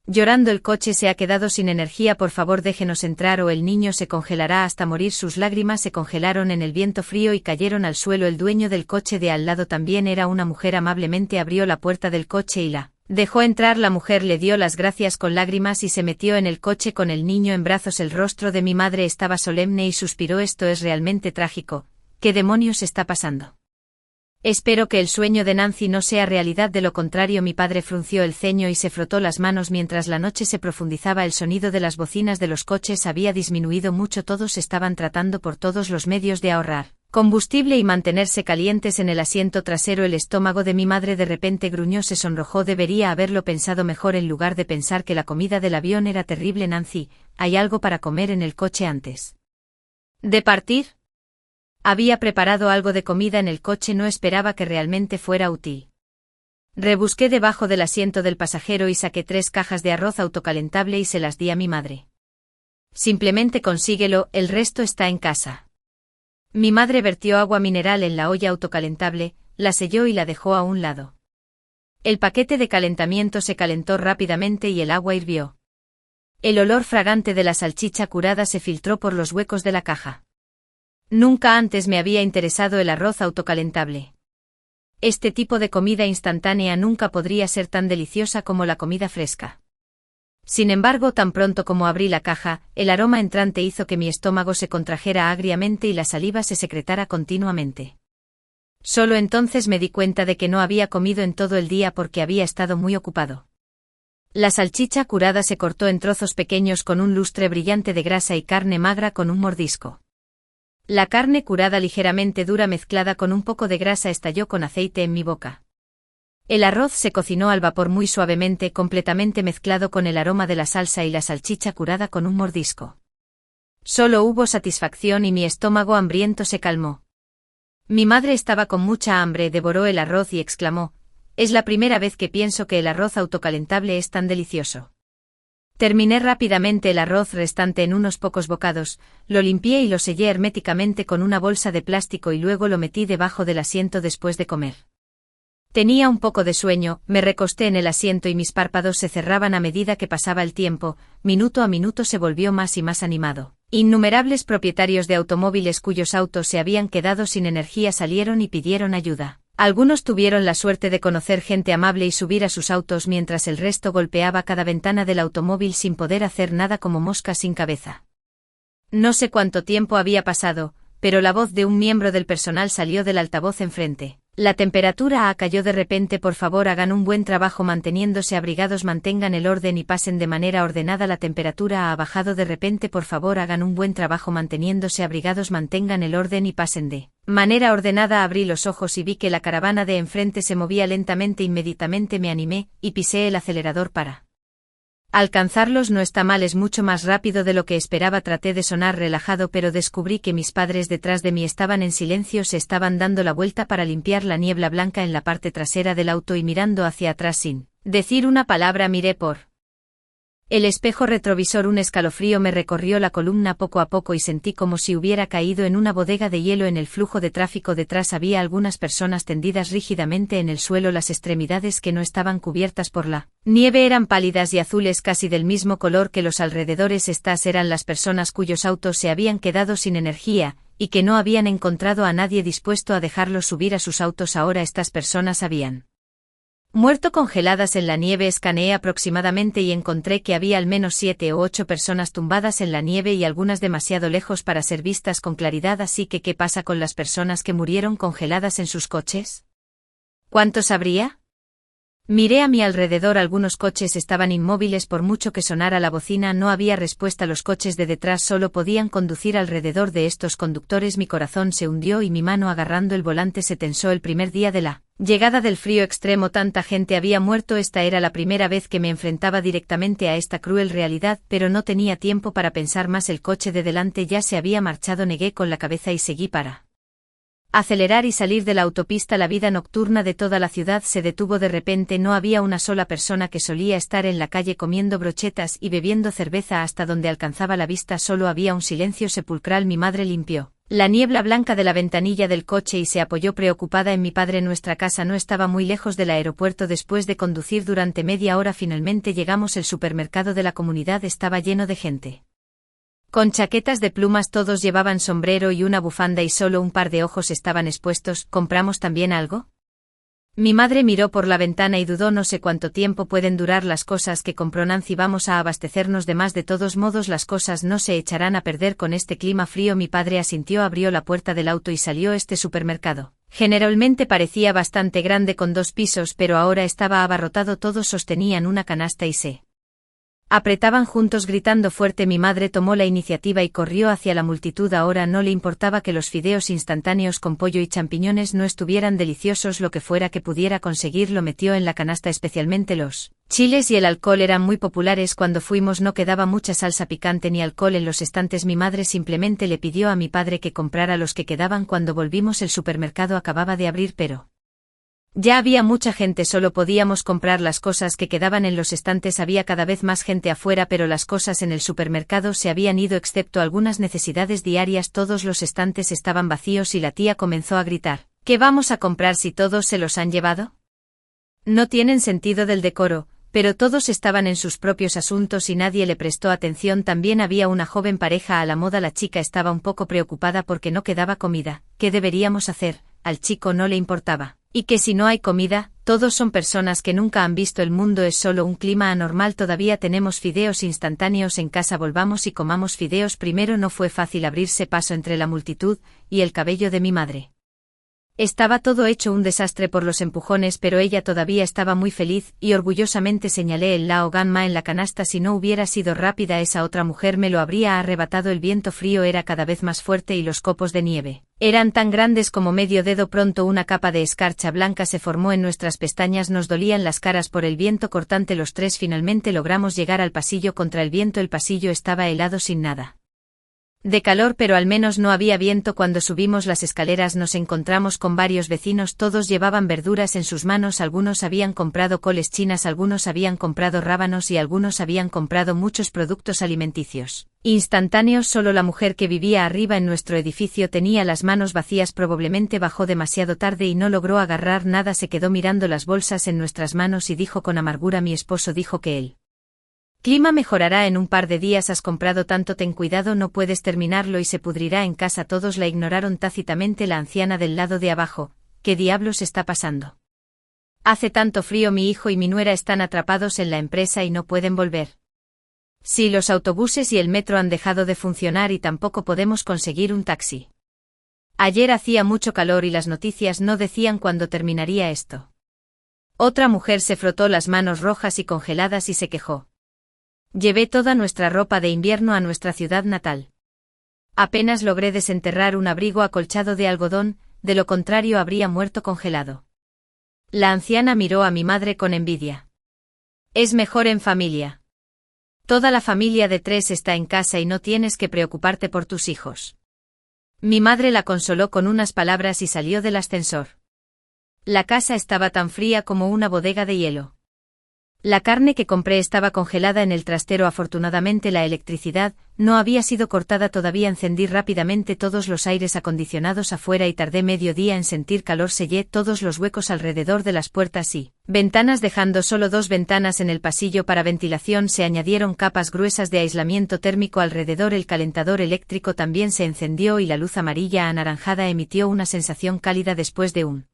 A: Llorando, el coche se ha quedado sin energía, por favor déjenos entrar o el niño se congelará hasta morir. Sus lágrimas se congelaron en el viento frío y cayeron al suelo. El dueño del coche de al lado también era una mujer. Amablemente abrió la puerta del coche y la dejó entrar. La mujer le dio las gracias con lágrimas y se metió en el coche con el niño en brazos. El rostro de mi madre estaba solemne y suspiró, esto es realmente trágico. ¿Qué demonios está pasando? Espero que el sueño de Nancy no sea realidad, de lo contrario. Mi padre frunció el ceño y se frotó las manos mientras la noche se profundizaba. El sonido de las bocinas de los coches había disminuido mucho, todos estaban tratando por todos los medios de ahorrar combustible y mantenerse calientes en el asiento trasero. El estómago de mi madre de repente gruñó, se sonrojó. Debería haberlo pensado mejor en lugar de pensar que la comida del avión era terrible. Nancy, ¿hay algo para comer en el coche antes de partir? Había preparado algo de comida en el coche, no esperaba que realmente fuera útil. Rebusqué debajo del asiento del pasajero y saqué 3 cajas de arroz autocalentable y se las di a mi madre. Simplemente consíguelo, el resto está en casa. Mi madre vertió agua mineral en la olla autocalentable, la selló y la dejó a un lado. El paquete de calentamiento se calentó rápidamente y el agua hirvió. El olor fragante de la salchicha curada se filtró por los huecos de la caja. Nunca antes me había interesado el arroz autocalentable. Este tipo de comida instantánea nunca podría ser tan deliciosa como la comida fresca. Sin embargo, tan pronto como abrí la caja, el aroma entrante hizo que mi estómago se contrajera agriamente y la saliva se secretara continuamente. Solo entonces me di cuenta de que no había comido en todo el día porque había estado muy ocupado. La salchicha curada se cortó en trozos pequeños con un lustre brillante de grasa y carne magra con un mordisco. La carne curada ligeramente dura mezclada con un poco de grasa estalló con aceite en mi boca. El arroz se cocinó al vapor muy suavemente, completamente mezclado con el aroma de la salsa y la salchicha curada con un mordisco. Solo hubo satisfacción y mi estómago hambriento se calmó. Mi madre estaba con mucha hambre, devoró el arroz y exclamó: «Es la primera vez que pienso que el arroz autocalentable es tan delicioso». Terminé rápidamente el arroz restante en unos pocos bocados, lo limpié y lo sellé herméticamente con una bolsa de plástico y luego lo metí debajo del asiento después de comer. Tenía un poco de sueño, me recosté en el asiento y mis párpados se cerraban a medida que pasaba el tiempo, minuto a minuto se volvió más y más animado. Innumerables propietarios de automóviles cuyos autos se habían quedado sin energía salieron y pidieron ayuda. Algunos tuvieron la suerte de conocer gente amable y subir a sus autos mientras el resto golpeaba cada ventana del automóvil sin poder hacer nada como mosca sin cabeza. No sé cuánto tiempo había pasado, pero la voz de un miembro del personal salió del altavoz enfrente. La temperatura cayó de repente. Por favor, hagan un buen trabajo manteniéndose abrigados, mantengan el orden y pasen de manera ordenada. La temperatura ha bajado de repente. Por favor, hagan un buen trabajo manteniéndose abrigados, mantengan el orden y pasen de manera ordenada. Abrí los ojos y vi que la caravana de enfrente se movía lentamente. Inmediatamente me animé y pisé el acelerador para alcanzarlos. No está mal, es mucho más rápido de lo que esperaba. Traté de sonar relajado, pero descubrí que mis padres detrás de mí estaban en silencio. Se estaban dando la vuelta para limpiar la niebla blanca en la parte trasera del auto y mirando hacia atrás sin decir una palabra. Miré por el espejo retrovisor. Un escalofrío me recorrió la columna poco a poco y sentí como si hubiera caído en una bodega de hielo. En el flujo de tráfico detrás había algunas personas tendidas rígidamente en el suelo. Las extremidades que no estaban cubiertas por la nieve eran pálidas y azules, casi del mismo color que los alrededores. Estas eran las personas cuyos autos se habían quedado sin energía, y que no habían encontrado a nadie dispuesto a dejarlos subir a sus autos. Ahora estas personas habían muerto congeladas en la nieve. Escaneé aproximadamente y encontré que había al menos 7 u 8 personas tumbadas en la nieve y algunas demasiado lejos para ser vistas con claridad. Así que, ¿qué pasa con las personas que murieron congeladas en sus coches? ¿Cuántos habría? Miré a mi alrededor. Algunos coches estaban inmóviles por mucho que sonara la bocina. No había respuesta. Los coches de detrás solo podían conducir alrededor de estos conductores. Mi corazón se hundió y mi mano agarrando el volante se tensó. El primer día de la llegada del frío extremo, tanta gente había muerto. Esta era la primera vez que me enfrentaba directamente a esta cruel realidad, pero no tenía tiempo para pensar más. El coche de delante ya se había marchado. Negué con la cabeza y seguí para acelerar y salir de la autopista. La vida nocturna de toda la ciudad se detuvo de repente. No había una sola persona que solía estar en la calle comiendo brochetas y bebiendo cerveza hasta donde alcanzaba la vista. Solo había un silencio sepulcral. Mi madre limpió la niebla blanca de la ventanilla del coche y se apoyó preocupada en mi padre. Nuestra casa no estaba muy lejos del aeropuerto. Después de conducir durante media hora finalmente llegamos. El supermercado de la comunidad estaba lleno de gente con chaquetas de plumas. Todos llevaban sombrero y una bufanda y solo un par de ojos estaban expuestos. ¿Compramos también algo? Mi madre miró por la ventana y dudó. No sé cuánto tiempo pueden durar las cosas que compró Nancy. Vamos a abastecernos de más. De todos modos, las cosas no se echarán a perder con este clima frío. Mi padre asintió, abrió la puerta del auto y salió. Este supermercado generalmente parecía bastante grande, con 2 pisos, pero ahora estaba abarrotado. Todos sostenían una canasta y se apretaban juntos gritando fuerte. Mi madre tomó la iniciativa y corrió hacia la multitud. Ahora no le importaba que los fideos instantáneos con pollo y champiñones no estuvieran deliciosos. Lo que fuera que pudiera conseguir lo metió en la canasta. Especialmente los chiles y el alcohol eran muy populares. Cuando fuimos no quedaba mucha salsa picante ni alcohol en los estantes. Mi madre simplemente le pidió a mi padre que comprara los que quedaban. Cuando volvimos el supermercado acababa de abrir, pero ya había mucha gente. Solo podíamos comprar las cosas que quedaban en los estantes. Había cada vez más gente afuera, pero las cosas en el supermercado se habían ido excepto algunas necesidades diarias. Todos los estantes estaban vacíos y la tía comenzó a gritar: ¿qué vamos a comprar si todos se los han llevado? No tienen sentido del decoro. Pero todos estaban en sus propios asuntos y nadie le prestó atención. También había una joven pareja a la moda. La chica estaba un poco preocupada porque no quedaba comida. ¿Qué deberíamos hacer? Al chico no le importaba. Y que si no hay comida, todos son personas que nunca han visto el mundo. Es solo un clima anormal. Todavía tenemos fideos instantáneos en casa. Volvamos y comamos fideos primero. No fue fácil abrirse paso entre la multitud y el cabello de mi madre. Estaba todo hecho un desastre por los empujones, pero ella todavía estaba muy feliz, y orgullosamente señalé el Lao Ganma en la canasta. Si no hubiera sido rápida, esa otra mujer me lo habría arrebatado. El viento frío era cada vez más fuerte y los copos de nieve eran tan grandes como medio dedo. Pronto una capa de escarcha blanca se formó en nuestras pestañas. Nos dolían las caras por el viento cortante. Los tres finalmente logramos llegar al pasillo contra el viento. El pasillo estaba helado, sin nada de calor, pero al menos no había viento. Cuando subimos las escaleras nos encontramos con varios vecinos. Todos llevaban verduras en sus manos. Algunos habían comprado coles chinas, algunos habían comprado rábanos y algunos habían comprado muchos productos alimenticios instantáneos. Solo la mujer que vivía arriba en nuestro edificio tenía las manos vacías. Probablemente bajó demasiado tarde y no logró agarrar nada. Se quedó mirando las bolsas en nuestras manos y dijo con amargura: mi esposo dijo que él clima mejorará en un par de días. Has comprado tanto, ten cuidado, no puedes terminarlo y se pudrirá en casa. Todos la ignoraron tácitamente. La anciana del lado de abajo, ¿qué diablos está pasando? Hace tanto frío, mi hijo y mi nuera están atrapados en la empresa y no pueden volver. Sí, los autobuses y el metro han dejado de funcionar y tampoco podemos conseguir un taxi. Ayer hacía mucho calor y las noticias no decían cuándo terminaría esto. Otra mujer se frotó las manos rojas y congeladas y se quejó. Llevé toda nuestra ropa de invierno a nuestra ciudad natal. Apenas logré desenterrar un abrigo acolchado de algodón, de lo contrario habría muerto congelado. La anciana miró a mi madre con envidia. Es mejor en familia. Toda la familia de 3 está en casa y no tienes que preocuparte por tus hijos. Mi madre la consoló con unas palabras y salió del ascensor. La casa estaba tan fría como una bodega de hielo. La carne que compré estaba congelada en el trastero. Afortunadamente la electricidad no había sido cortada todavía. Encendí rápidamente todos los aires acondicionados afuera y tardé medio día en sentir calor. Sellé todos los huecos alrededor de las puertas y ventanas, dejando solo 2 ventanas en el pasillo para ventilación. Se añadieron capas gruesas de aislamiento térmico alrededor. El calentador eléctrico también se encendió y la luz amarilla anaranjada emitió una sensación cálida. Después de un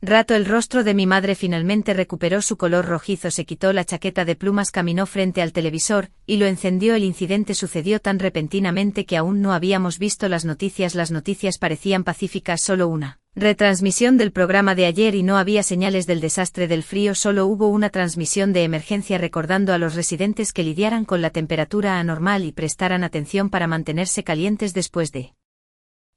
A: rato el rostro de mi madre finalmente recuperó su color rojizo. Se quitó la chaqueta de plumas, caminó frente al televisor y lo encendió. El incidente sucedió tan repentinamente que aún no habíamos visto las noticias. Las noticias parecían pacíficas, solo una retransmisión del programa de ayer y no había señales del desastre del frío. Solo hubo una transmisión de emergencia recordando a los residentes que lidiaran con la temperatura anormal y prestaran atención para mantenerse calientes después de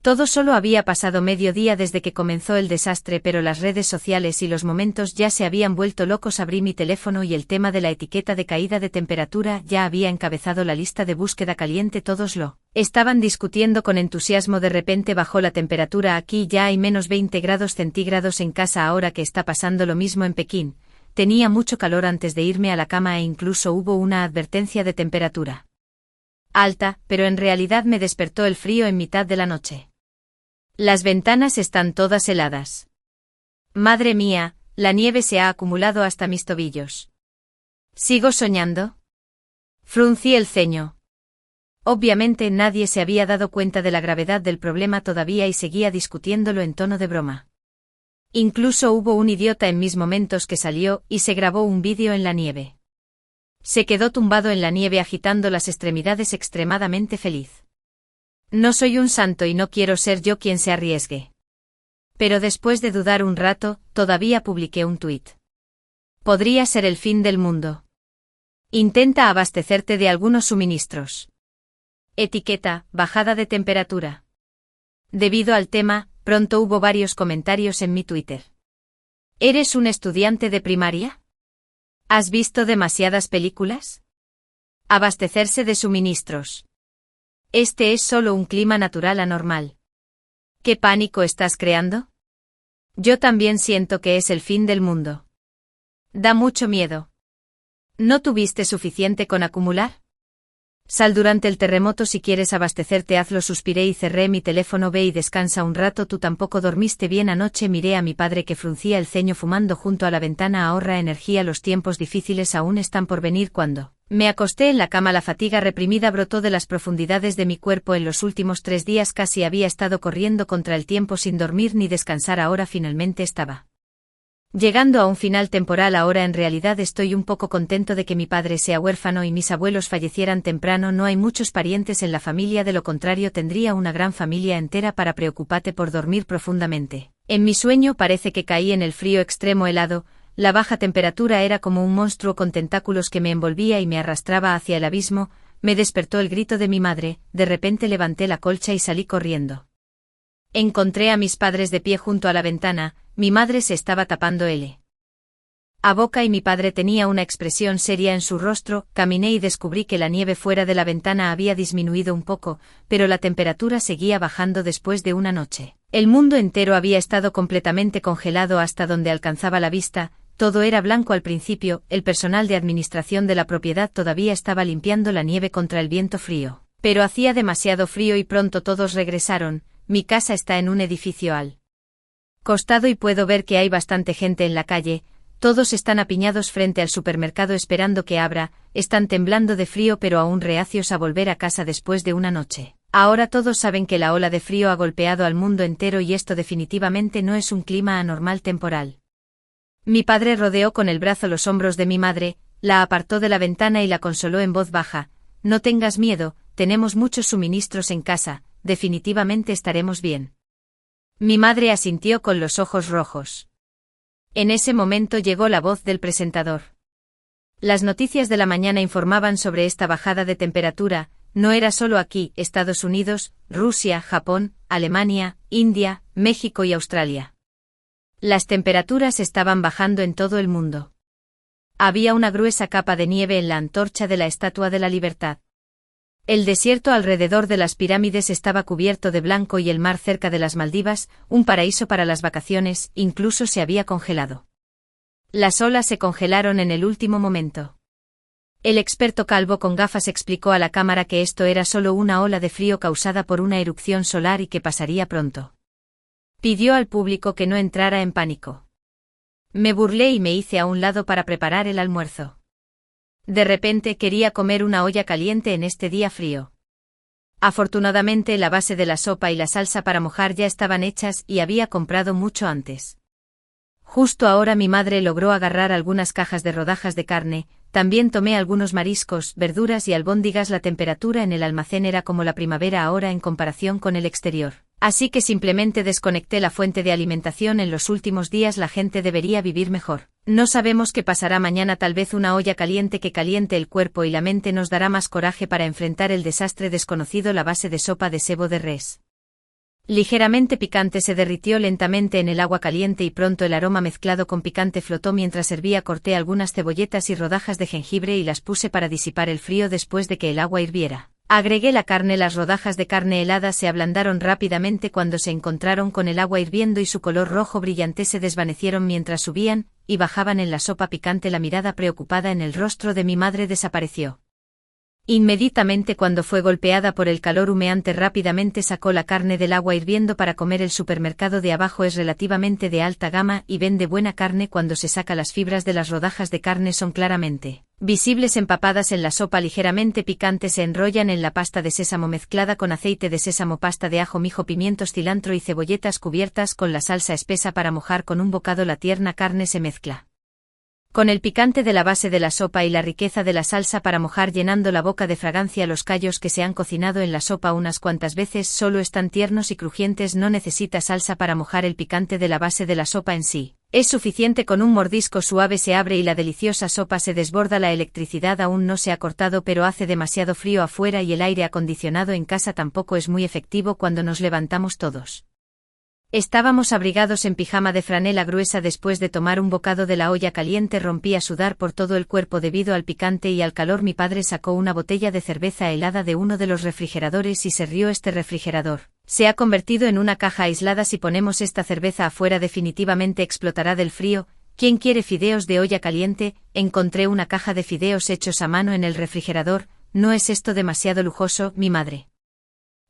A: todo. Solo había pasado medio día desde que comenzó el desastre, pero las redes sociales y los momentos ya se habían vuelto locos. Abrí mi teléfono y el tema de la etiqueta de caída de temperatura ya había encabezado la lista de búsqueda caliente. Todos lo estaban discutiendo con entusiasmo. De repente bajó la temperatura. Aquí ya hay menos 20 grados centígrados en casa ahora que está pasando lo mismo en Pekín. Tenía mucho calor antes de irme a la cama e incluso hubo una advertencia de temperatura alta, pero en realidad me despertó el frío en mitad de la noche. Las ventanas están todas heladas. Madre mía, la nieve se ha acumulado hasta mis tobillos. ¿Sigo soñando? Fruncí el ceño. Obviamente nadie se había dado cuenta de la gravedad del problema todavía y seguía discutiéndolo en tono de broma. Incluso hubo un idiota en mis momentos que salió y se grabó un vídeo en la nieve. Se quedó tumbado en la nieve agitando las extremidades, extremadamente feliz. No soy un santo y no quiero ser yo quien se arriesgue. Pero después de dudar un rato, todavía publiqué un tuit. Podría ser el fin del mundo. Intenta abastecerte de algunos suministros. Etiqueta, bajada de temperatura. Debido al tema, pronto hubo varios comentarios en mi Twitter. ¿Eres un estudiante de primaria? ¿Has visto demasiadas películas? Abastecerse de suministros. Este es solo un clima natural anormal. ¿Qué pánico estás creando? Yo también siento que es el fin del mundo. Da mucho miedo. ¿No tuviste suficiente con acumular? Sal durante el terremoto si quieres abastecerte, hazlo. Suspiré y cerré mi teléfono. Ve y descansa un rato. Tú tampoco dormiste bien anoche. Miré a mi padre que fruncía el ceño fumando junto a la ventana. Ahorra energía, los tiempos difíciles aún están por venir. Cuando me acosté en la cama, la fatiga reprimida brotó de las profundidades de mi cuerpo. En los últimos 3 días casi había estado corriendo contra el tiempo sin dormir ni descansar. Ahora finalmente estaba llegando a un final temporal. Ahora en realidad estoy un poco contento de que mi padre sea huérfano y mis abuelos fallecieran temprano. No hay muchos parientes en la familia, de lo contrario tendría una gran familia entera para preocuparte por dormir profundamente. En mi sueño parece que caí en el frío extremo helado. La baja temperatura era como un monstruo con tentáculos que me envolvía y me arrastraba hacia el abismo. Me despertó el grito de mi madre. De repente levanté la colcha y salí corriendo. Encontré a mis padres de pie junto a la ventana. Mi madre se estaba tapando a boca y mi padre tenía una expresión seria en su rostro. Caminé y descubrí que la nieve fuera de la ventana había disminuido un poco, pero la temperatura seguía bajando después de una noche. El mundo entero había estado completamente congelado hasta donde alcanzaba la vista. Todo era blanco al principio. El personal de administración de la propiedad todavía estaba limpiando la nieve contra el viento frío. Pero hacía demasiado frío y pronto todos regresaron. Mi casa está en un edificio al costado y puedo ver que hay bastante gente en la calle. Todos están apiñados frente al supermercado esperando que abra. Están temblando de frío pero aún reacios a volver a casa después de una noche Ahora todos saben que la ola de frío ha golpeado al mundo entero y esto definitivamente no es un clima anormal temporal. Mi padre rodeó con el brazo los hombros de mi madre, la apartó de la ventana y la consoló en voz baja: no tengas miedo, tenemos muchos suministros en casa, definitivamente estaremos bien. Mi madre asintió con los ojos rojos. En ese momento llegó la voz del presentador. Las noticias de la mañana informaban sobre esta bajada de temperatura. No era solo aquí, Estados Unidos, Rusia, Japón, Alemania, India, México y Australia. Las temperaturas estaban bajando en todo el mundo. Había una gruesa capa de nieve en la antorcha de la Estatua de la Libertad. El desierto alrededor de las pirámides estaba cubierto de blanco y el mar cerca de las Maldivas, un paraíso para las vacaciones, incluso se había congelado. Las olas se congelaron en el último momento. El experto calvo con gafas explicó a la cámara que esto era solo una ola de frío causada por una erupción solar y que pasaría pronto. Pidió al público que no entrara en pánico. Me burlé y me hice a un lado para preparar el almuerzo. De repente quería comer una olla caliente en este día frío. Afortunadamente la base de la sopa y la salsa para mojar ya estaban hechas y había comprado mucho antes. Justo ahora mi madre logró agarrar algunas cajas de rodajas de carne, también tomé algunos mariscos, verduras y albóndigas. La temperatura en el almacén era como la primavera ahora en comparación con el exterior. Así que simplemente desconecté la fuente de alimentación. En los últimos días la gente debería vivir mejor. No sabemos qué pasará mañana, tal vez una olla caliente que caliente el cuerpo y la mente nos dará más coraje para enfrentar el desastre desconocido. La base de sopa de sebo de res, ligeramente picante, se derritió lentamente en el agua caliente y pronto el aroma mezclado con picante flotó mientras servía. Corté algunas cebolletas y rodajas de jengibre y las puse para disipar el frío después de que el agua hirviera. Agregué la carne. Las rodajas de carne helada se ablandaron rápidamente cuando se encontraron con el agua hirviendo y su color rojo brillante se desvanecieron mientras subían y bajaban en la sopa picante. La mirada preocupada en el rostro de mi madre desapareció inmediatamente cuando fue golpeada por el calor humeante. Rápidamente sacó la carne del agua hirviendo para comer. El supermercado de abajo es relativamente de alta gama y vende buena carne. Cuando se saca, las fibras de las rodajas de carne son claramente visibles empapadas en la sopa ligeramente picante. Se enrollan en la pasta de sésamo mezclada con aceite de sésamo, pasta de ajo, mijo, pimientos, cilantro y cebolletas, cubiertas con la salsa espesa para mojar con un bocado. La tierna carne se mezcla con el picante de la base de la sopa y la riqueza de la salsa para mojar, llenando la boca de fragancia. Los callos que se han cocinado en la sopa unas cuantas veces solo están tiernos y crujientes. No necesita salsa para mojar. El picante de la base de la sopa en sí es suficiente. Con un mordisco suave se abre y la deliciosa sopa se desborda. La electricidad aún no se ha cortado, pero hace demasiado frío afuera y el aire acondicionado en casa tampoco es muy efectivo. Cuando nos levantamos todos estábamos abrigados en pijama de franela gruesa. Después de tomar un bocado de la olla caliente rompí a sudar por todo el cuerpo debido al picante y al calor. Mi padre sacó una botella de cerveza helada de uno de los refrigeradores y se rió. Este refrigerador se ha convertido en una caja aislada. Si ponemos esta cerveza afuera definitivamente explotará del frío. ¿Quién quiere fideos de olla caliente? Encontré una caja de fideos hechos a mano en el refrigerador. ¿No es esto demasiado lujoso? Mi madre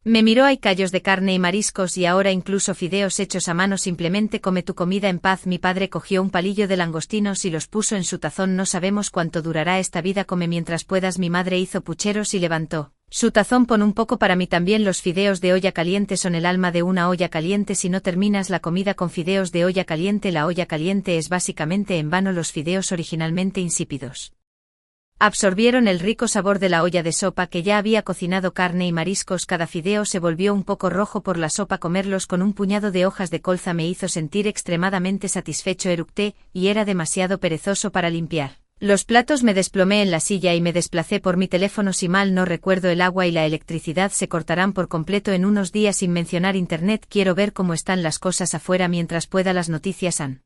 A: me miró. Hay callos de carne y mariscos y ahora incluso fideos hechos a mano. Simplemente come tu comida en paz. Mi padre cogió un palillo de langostinos y los puso en su tazón. No sabemos cuánto durará esta vida. Come mientras puedas. Mi madre hizo pucheros y levantó su tazón. Pon un poco para mí también. Los fideos de olla caliente son el alma de una olla caliente. Si no terminas la comida con fideos de olla caliente, la olla caliente es básicamente en vano. Los fideos originalmente insípidos absorbieron el rico sabor de la olla de sopa que ya había cocinado carne y mariscos. Cada fideo se volvió un poco rojo por la sopa. Comerlos con un puñado de hojas de colza me hizo sentir extremadamente satisfecho. Eructé y era demasiado perezoso para limpiar los platos. Me desplomé en la silla y me desplacé por mi teléfono. Si mal no recuerdo, el agua y la electricidad se cortarán por completo en unos días, sin mencionar internet. Quiero ver cómo están las cosas afuera mientras pueda. Las noticias han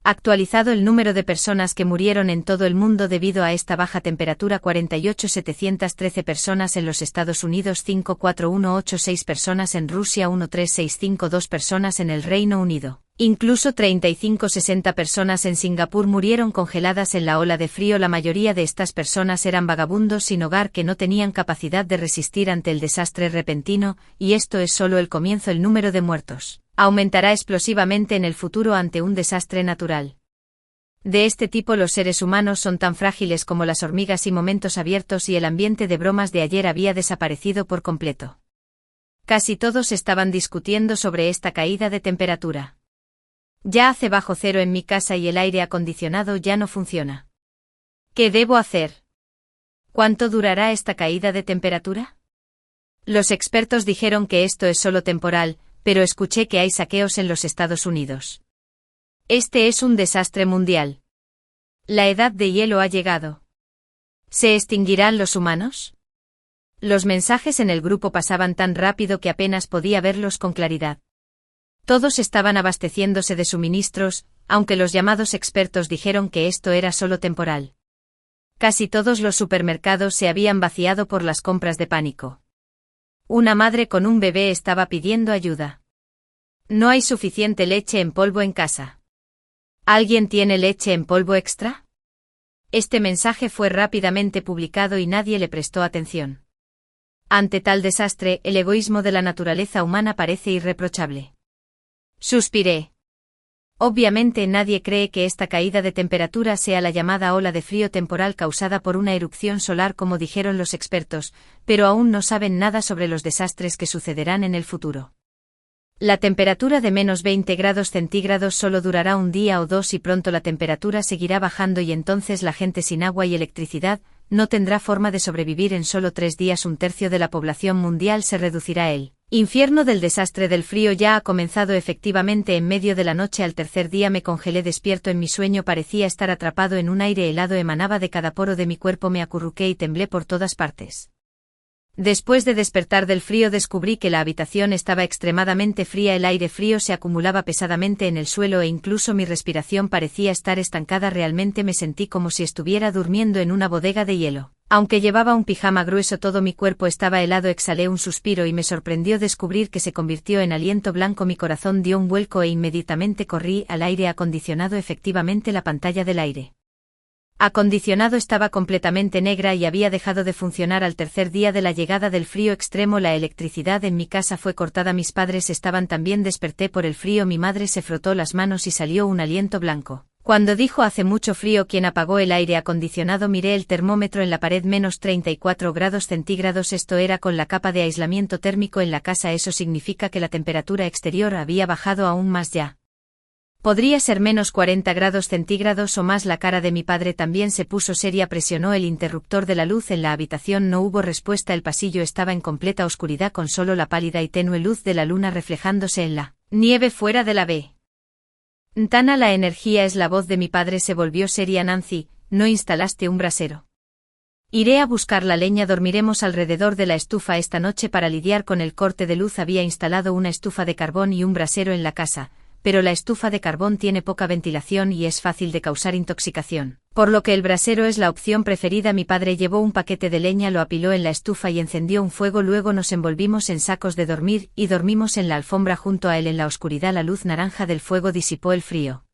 A: actualizado el número de personas que murieron en todo el mundo debido a esta baja temperatura: 48.713 personas en los Estados Unidos, 54186 personas en Rusia, 13652 personas en el Reino Unido. Incluso 3560 personas en Singapur murieron congeladas en la ola de frío. La mayoría de estas personas eran vagabundos sin hogar que no tenían capacidad de resistir ante el desastre repentino, y esto es solo el comienzo. El número de muertos aumentará explosivamente en el futuro ante un desastre natural de este tipo. Los seres humanos son tan frágiles como las hormigas y momentos abiertos y el ambiente de bromas de ayer había desaparecido por completo. Casi todos estaban discutiendo sobre esta caída de temperatura. Ya hace bajo cero en mi casa y el aire acondicionado ya no funciona. ¿Qué debo hacer? ¿Cuánto durará esta caída de temperatura? Los expertos dijeron que esto es solo temporal, pero escuché que hay saqueos en los Estados Unidos. Este es un desastre mundial. La edad de hielo ha llegado. ¿Se extinguirán los humanos? Los mensajes en el grupo pasaban tan rápido que apenas podía verlos con claridad. Todos estaban abasteciéndose de suministros, aunque los llamados expertos dijeron que esto era solo temporal. Casi todos los supermercados se habían vaciado por las compras de pánico. Una madre con un bebé estaba pidiendo ayuda. No hay suficiente leche en polvo en casa. ¿Alguien tiene leche en polvo extra? Este mensaje fue rápidamente publicado y nadie le prestó atención. Ante tal desastre, el egoísmo de la naturaleza humana parece irreprochable. Suspiré. Obviamente nadie cree que esta caída de temperatura sea la llamada ola de frío temporal causada por una erupción solar como dijeron los expertos, pero aún no saben nada sobre los desastres que sucederán en el futuro. La temperatura de menos 20 grados centígrados solo durará un día o dos y pronto la temperatura seguirá bajando y entonces la gente sin agua y electricidad no tendrá forma de sobrevivir en solo 3 días. Un tercio de la población mundial se reducirá. El infierno del desastre del frío ya ha comenzado efectivamente. En medio de la noche al tercer día me congelé despierto en mi sueño, parecía estar atrapado en un aire helado, emanaba de cada poro de mi cuerpo, me acurruqué y temblé por todas partes. Después de despertar del frío descubrí que la habitación estaba extremadamente fría, el aire frío se acumulaba pesadamente en el suelo e incluso mi respiración parecía estar estancada. Realmente me sentí como si estuviera durmiendo en una bodega de hielo. Aunque llevaba un pijama grueso, todo mi cuerpo estaba helado. Exhalé un suspiro y me sorprendió descubrir que se convirtió en aliento blanco. Mi corazón dio un vuelco e inmediatamente corrí al aire acondicionado. Efectivamente, la pantalla del aire acondicionado estaba completamente negra y había dejado de funcionar al tercer día de la llegada del frío extremo. La electricidad en mi casa fue cortada. Mis padres estaban también. Desperté por el frío. Mi madre se frotó las manos y salió un aliento blanco. Cuando dijo hace mucho frío, ¿quién apagó el aire acondicionado? Miré el termómetro en la pared, menos 34 grados centígrados. Esto era con la capa de aislamiento térmico en la casa. Eso significa que la temperatura exterior había bajado aún más ya. Podría ser menos 40 grados centígrados o más. La cara de mi padre también se puso seria. Presionó el interruptor de la luz en la habitación. No hubo respuesta. El pasillo estaba en completa oscuridad con solo la pálida y tenue luz de la luna reflejándose en la nieve fuera de la ventana. La energía es la voz de mi padre. Se volvió seria. Nancy, ¿no instalaste un brasero? Iré a buscar la leña. Dormiremos alrededor de la estufa esta noche para lidiar con el corte de luz. Había instalado una estufa de carbón y un brasero en la casa, pero la estufa de carbón tiene poca ventilación y es fácil de causar intoxicación, por lo que el brasero es la opción preferida. Mi padre llevó un paquete de leña, lo apiló en la estufa y encendió un fuego. Luego nos envolvimos en sacos de dormir y dormimos en la alfombra junto a él. En la oscuridad la luz naranja del fuego disipó el frío.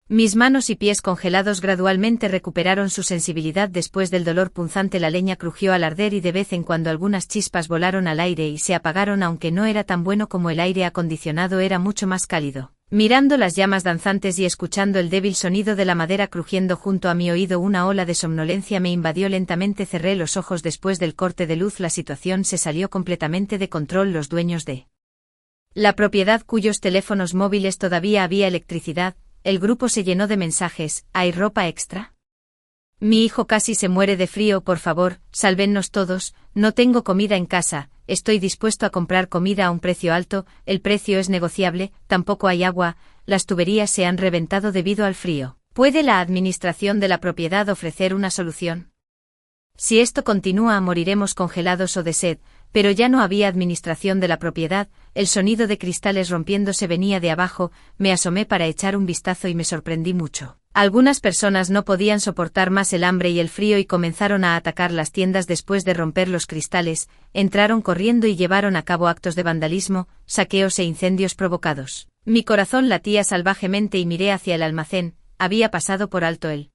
A: Mis manos y pies congelados gradualmente recuperaron su sensibilidad después del dolor punzante. La leña crujió al arder y de vez en cuando algunas chispas volaron al aire y se apagaron. Aunque no era tan bueno como el aire acondicionado, era mucho más cálido. Mirando las llamas danzantes y escuchando el débil sonido de la madera crujiendo junto a mi oído, una ola de somnolencia me invadió. Lentamente cerré los ojos. Después del corte de luz la situación se salió completamente de control. Los dueños de la propiedad, cuyos teléfonos móviles todavía había electricidad, el grupo se llenó de mensajes: ¿hay ropa extra? Mi hijo casi se muere de frío. Por favor, sálvennos todos. No tengo comida en casa. Estoy dispuesto a comprar comida a un precio alto. El precio es negociable. Tampoco hay agua. Las tuberías se han reventado debido al frío. ¿Puede la administración de la propiedad ofrecer una solución? Si esto continúa, moriremos congelados o de sed. Pero ya no había administración de la propiedad. El sonido de cristales rompiéndose venía de abajo. Me asomé para echar un vistazo y me sorprendí mucho. Algunas personas no podían soportar más el hambre y el frío y comenzaron a atacar las tiendas. Después de romper los cristales, entraron corriendo y llevaron a cabo actos de vandalismo, saqueos e incendios provocados. Mi corazón latía salvajemente y miré hacia el almacén. Había pasado por alto el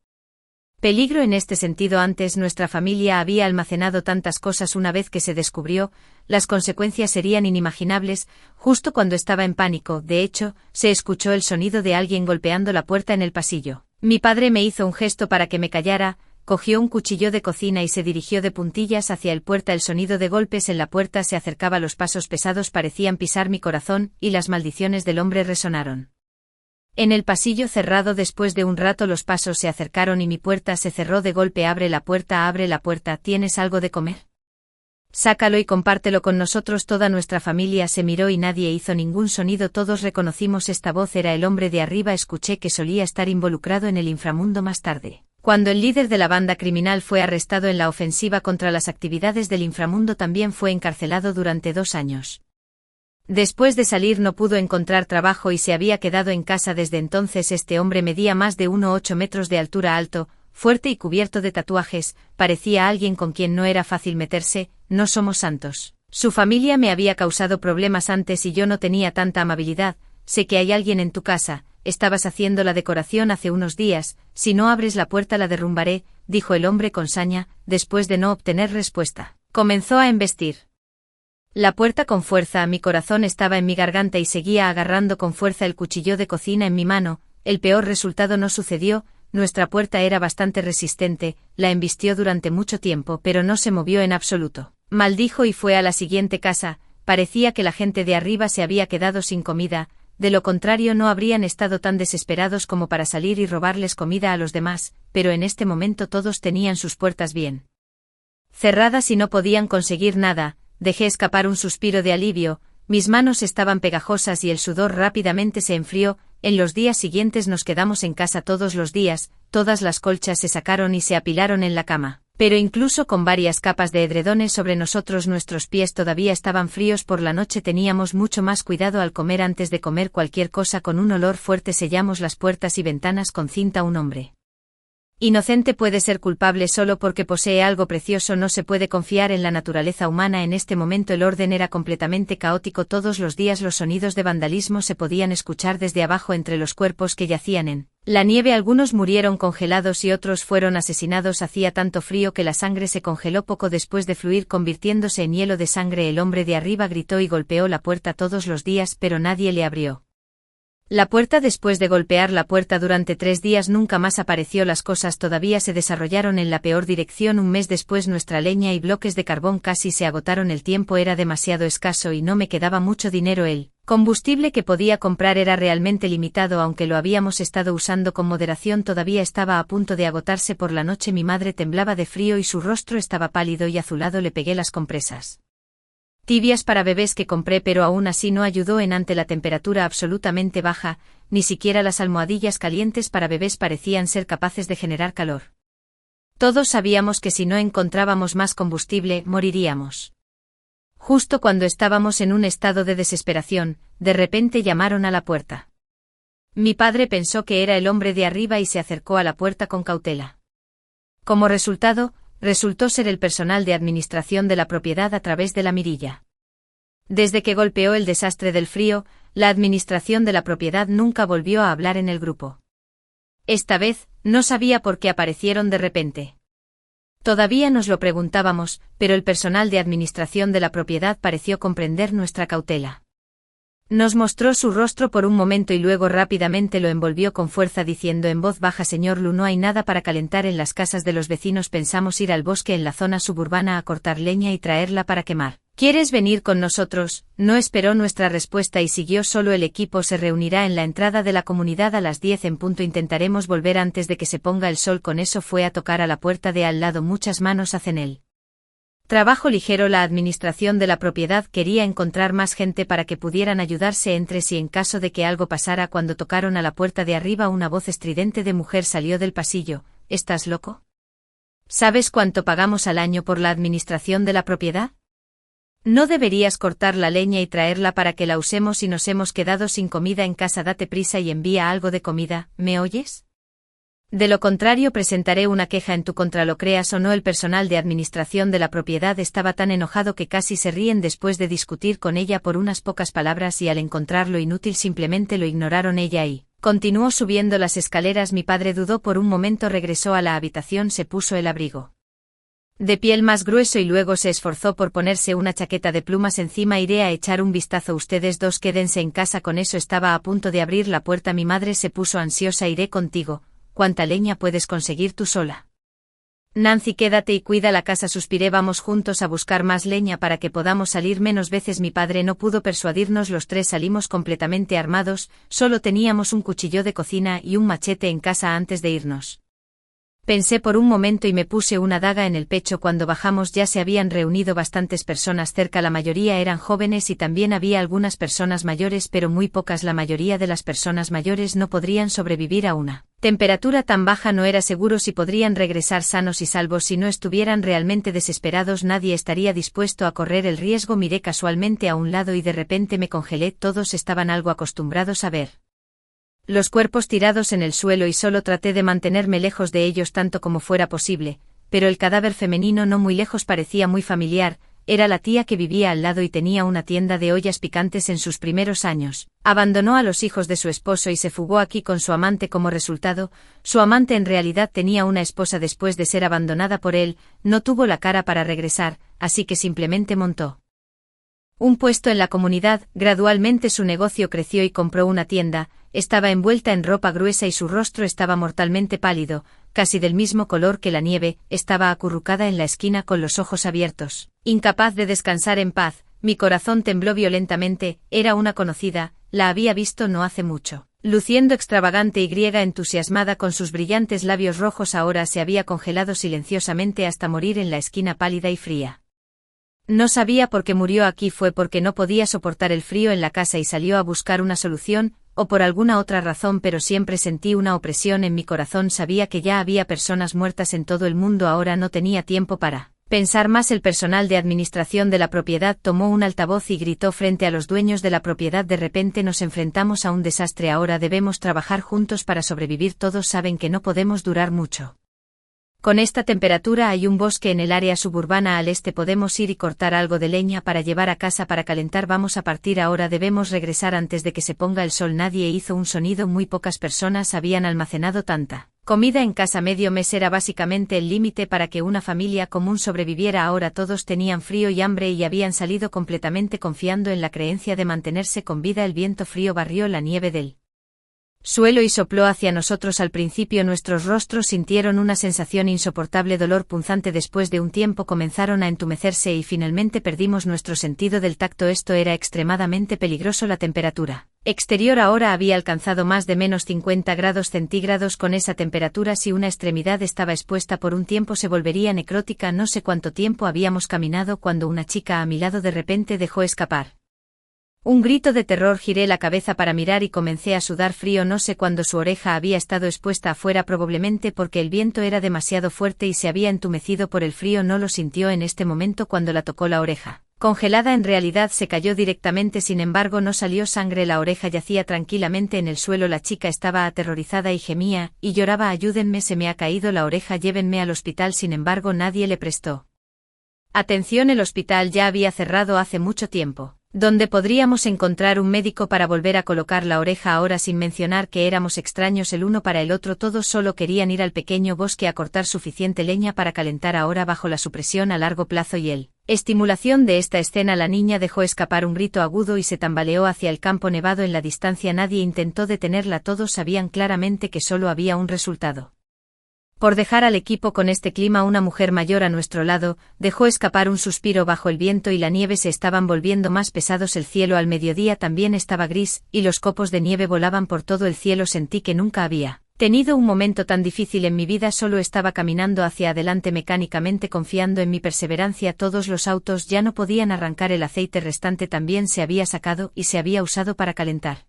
A: peligro en este sentido. Antes nuestra familia había almacenado tantas cosas. Una vez que se descubrió, las consecuencias serían inimaginables. Justo cuando estaba en pánico, de hecho, se escuchó el sonido de alguien golpeando la puerta en el pasillo. Mi padre me hizo un gesto para que me callara. cogió un cuchillo de cocina y se dirigió de puntillas hacia el puerta. El sonido de golpes en la puerta se acercaba, los pasos pesados parecían pisar mi corazón, y las maldiciones del hombre resonaron. En el pasillo cerrado, después de un rato los pasos se acercaron y mi puerta se cerró de golpe. Abre la puerta, ¿tienes algo de comer? Sácalo y compártelo con nosotros. Toda nuestra familia se miró y nadie hizo ningún sonido. Todos reconocimos esta voz, era el hombre de arriba. Escuché que solía estar involucrado en el inframundo más tarde. Cuando el líder de la banda criminal fue arrestado en la ofensiva contra las actividades del inframundo, también fue encarcelado durante 2 años. Después de salir no pudo encontrar trabajo y se había quedado en casa desde entonces. Este hombre medía más de 1,8 metros de altura, alto, fuerte y cubierto de tatuajes, parecía alguien con quien no era fácil meterse. No somos santos. Su familia me había causado problemas antes y yo no tenía tanta amabilidad. Sé que hay alguien en tu casa, estabas haciendo la decoración hace unos días, si no abres la puerta la derrumbaré, dijo el hombre con saña. Después de no obtener respuesta, comenzó a embestir la puerta con fuerza. Mi corazón estaba en mi garganta y seguía agarrando con fuerza el cuchillo de cocina en mi mano. El peor resultado no sucedió. Nuestra puerta era bastante resistente, la embistió durante mucho tiempo, pero no se movió en absoluto. Maldijo y fue a la siguiente casa. Parecía que la gente de arriba se había quedado sin comida, de lo contrario no habrían estado tan desesperados como para salir y robarles comida a los demás, pero en este momento todos tenían sus puertas bien cerradas y no podían conseguir nada. Dejé escapar un suspiro de alivio, mis manos estaban pegajosas y el sudor rápidamente se enfrió. En los días siguientes nos quedamos en casa todos los días, todas las colchas se sacaron y se apilaron en la cama, pero incluso con varias capas de edredones sobre nosotros nuestros pies todavía estaban fríos. Por la noche teníamos mucho más cuidado al comer. Antes de comer cualquier cosa con un olor fuerte sellamos las puertas y ventanas con cinta. Un hombre inocente puede ser culpable solo porque posee algo precioso. No se puede confiar en la naturaleza humana. En este momento el orden era completamente caótico. Todos los días los sonidos de vandalismo se podían escuchar desde abajo entre los cuerpos que yacían en la nieve. Algunos murieron congelados y otros fueron asesinados. Hacía tanto frío que la sangre se congeló poco después de fluir, convirtiéndose en hielo de sangre. El hombre de arriba gritó y golpeó la puerta todos los días, pero nadie le abrió la puerta. Después de golpear la puerta durante 3 días nunca más apareció. Las cosas todavía se desarrollaron en la peor dirección. Un mes después nuestra leña y bloques de carbón casi se agotaron. El tiempo era demasiado escaso y no me quedaba mucho dinero. El combustible que podía comprar era realmente limitado. Aunque lo habíamos estado usando con moderación, todavía estaba a punto de agotarse. Por la noche mi madre temblaba de frío y su rostro estaba pálido y azulado. Le pegué las compresas tibias para bebés que compré, pero aún así no ayudó. Ante la temperatura absolutamente baja, ni siquiera las almohadillas calientes para bebés parecían ser capaces de generar calor. Todos sabíamos que si no encontrábamos más combustible, moriríamos. Justo cuando estábamos en un estado de desesperación, de repente llamaron a la puerta. Mi padre pensó que era el hombre de arriba y se acercó a la puerta con cautela. Como resultado, resultó ser el personal de administración de la propiedad a través de la mirilla. Desde que golpeó el desastre del frío, la administración de la propiedad nunca volvió a hablar en el grupo. Esta vez, no sabía por qué aparecieron de repente. Todavía nos lo preguntábamos, pero el personal de administración de la propiedad pareció comprender nuestra cautela. Nos mostró su rostro por un momento y luego rápidamente lo envolvió con fuerza diciendo en voz baja: Señor Lu, no hay nada para calentar en las casas de los vecinos. Pensamos ir al bosque en la zona suburbana a cortar leña y traerla para quemar. ¿Quieres venir con nosotros? No esperó nuestra respuesta y siguió solo. El equipo se reunirá en la entrada de la comunidad a las 10 en punto. Intentaremos volver antes de que se ponga el sol. Con eso fue a tocar a la puerta de al lado. Muchas manos hacen el trabajo ligero. La administración de la propiedad quería encontrar más gente para que pudieran ayudarse entre sí en caso de que algo pasara. Cuando tocaron a la puerta de arriba, una voz estridente de mujer salió del pasillo. ¿Estás loco? ¿Sabes cuánto pagamos al año por la administración de la propiedad? No deberías cortar la leña y traerla para que la usemos y nos hemos quedado sin comida en casa. Date prisa y envía algo de comida, ¿me oyes? De lo contrario presentaré una queja en tu contra. Lo creas o no, el personal de administración de la propiedad estaba tan enojado que casi se ríen después de discutir con ella por unas pocas palabras y al encontrarlo inútil simplemente lo ignoraron. Ella y continuó subiendo las escaleras. Mi padre dudó por un momento, regresó a la habitación, se puso el abrigo de piel más grueso y luego se esforzó por ponerse una chaqueta de plumas encima. Iré a echar un vistazo. Ustedes dos quédense en casa. Con eso estaba a punto de abrir la puerta. Mi madre se puso ansiosa. Iré contigo. ¿Cuánta leña puedes conseguir tú sola? Nancy, quédate y cuida la casa, suspiré. Vamos juntos a buscar más leña para que podamos salir menos veces. Mi padre no pudo persuadirnos. Los tres salimos completamente armados, solo teníamos un cuchillo de cocina y un machete en casa antes de irnos. Pensé por un momento y me puse una daga en el pecho. Cuando bajamos ya se habían reunido bastantes personas cerca, la mayoría eran jóvenes y también había algunas personas mayores, pero muy pocas. La mayoría de las personas mayores no podrían sobrevivir a una temperatura tan baja. No era seguro si podrían regresar sanos y salvos. Si no estuvieran realmente desesperados, nadie estaría dispuesto a correr el riesgo. Miré casualmente a un lado y de repente me congelé. Todos estaban algo acostumbrados a ver los cuerpos tirados en el suelo y solo traté de mantenerme lejos de ellos tanto como fuera posible, pero el cadáver femenino no muy lejos parecía muy familiar. Era la tía que vivía al lado y tenía una tienda de ollas picantes. En sus primeros años, abandonó a los hijos de su esposo y se fugó aquí con su amante. Como resultado, su amante en realidad tenía una esposa. Después de ser abandonada por él, no tuvo la cara para regresar, así que simplemente montó un puesto en la comunidad. Gradualmente su negocio creció y compró una tienda. Estaba envuelta en ropa gruesa y su rostro estaba mortalmente pálido, casi del mismo color que la nieve. Estaba acurrucada en la esquina con los ojos abiertos, incapaz de descansar en paz. Mi corazón tembló violentamente. Era una conocida, la había visto no hace mucho. Luciendo extravagante y griega, entusiasmada con sus brillantes labios rojos, ahora se había congelado silenciosamente hasta morir en la esquina pálida y fría. No sabía por qué murió aquí. Fue porque no podía soportar el frío en la casa y salió a buscar una solución, o por alguna otra razón, pero siempre sentí una opresión en mi corazón. Sabía que ya había personas muertas en todo el mundo. Ahora no tenía tiempo para pensar más. El personal de administración de la propiedad tomó un altavoz y gritó frente a los dueños de la propiedad: de repente nos enfrentamos a un desastre. Ahora debemos trabajar juntos para sobrevivir. Todos saben que no podemos durar mucho. Con esta temperatura hay un bosque en el área suburbana al este. Podemos ir y cortar algo de leña para llevar a casa para calentar. Vamos a partir ahora. Debemos regresar antes de que se ponga el sol. Nadie hizo un sonido. Muy pocas personas habían almacenado tanta comida en casa. Medio mes era básicamente el límite para que una familia común sobreviviera. Ahora todos tenían frío y hambre y habían salido completamente confiando en la creencia de mantenerse con vida. El viento frío barrió la nieve del suelo y sopló hacia nosotros. Al principio nuestros rostros sintieron una sensación insoportable, dolor punzante. Después de un tiempo comenzaron a entumecerse y finalmente perdimos nuestro sentido del tacto. Esto era extremadamente peligroso. La temperatura exterior ahora había alcanzado más de -50 °C. Con esa temperatura, si una extremidad estaba expuesta por un tiempo, se volvería necrótica. No sé cuánto tiempo habíamos caminado cuando una chica a mi lado de repente dejó escapar un grito de terror. Giré la cabeza para mirar y comencé a sudar frío. No sé cuándo su oreja había estado expuesta afuera, probablemente porque el viento era demasiado fuerte y se había entumecido por el frío. No lo sintió en este momento cuando la tocó la oreja congelada. En realidad se cayó directamente. Sin embargo, no salió sangre. La oreja yacía tranquilamente en el suelo. La chica estaba aterrorizada y gemía y lloraba: ayúdenme, se me ha caído la oreja, llévenme al hospital. Sin embargo, nadie le prestó atención. El hospital ya había cerrado hace mucho tiempo. ¿Dónde podríamos encontrar un médico para volver a colocar la oreja ahora? Sin mencionar que éramos extraños el uno para el otro. Todos solo querían ir al pequeño bosque a cortar suficiente leña para calentar. Ahora, bajo la supresión a largo plazo y el estimulación de esta escena, la niña dejó escapar un grito agudo y se tambaleó hacia el campo nevado en la distancia. Nadie intentó detenerla. Todos sabían claramente que solo había un resultado por dejar al equipo con este clima. Una mujer mayor a nuestro lado dejó escapar un suspiro. Bajo el viento y la nieve se estaban volviendo más pesados. El cielo al mediodía también estaba gris y los copos de nieve volaban por todo el cielo. Sentí que nunca había tenido un momento tan difícil en mi vida. Solo estaba caminando hacia adelante mecánicamente, confiando en mi perseverancia. Todos los autos ya no podían arrancar. El aceite restante también se había sacado y se había usado para calentar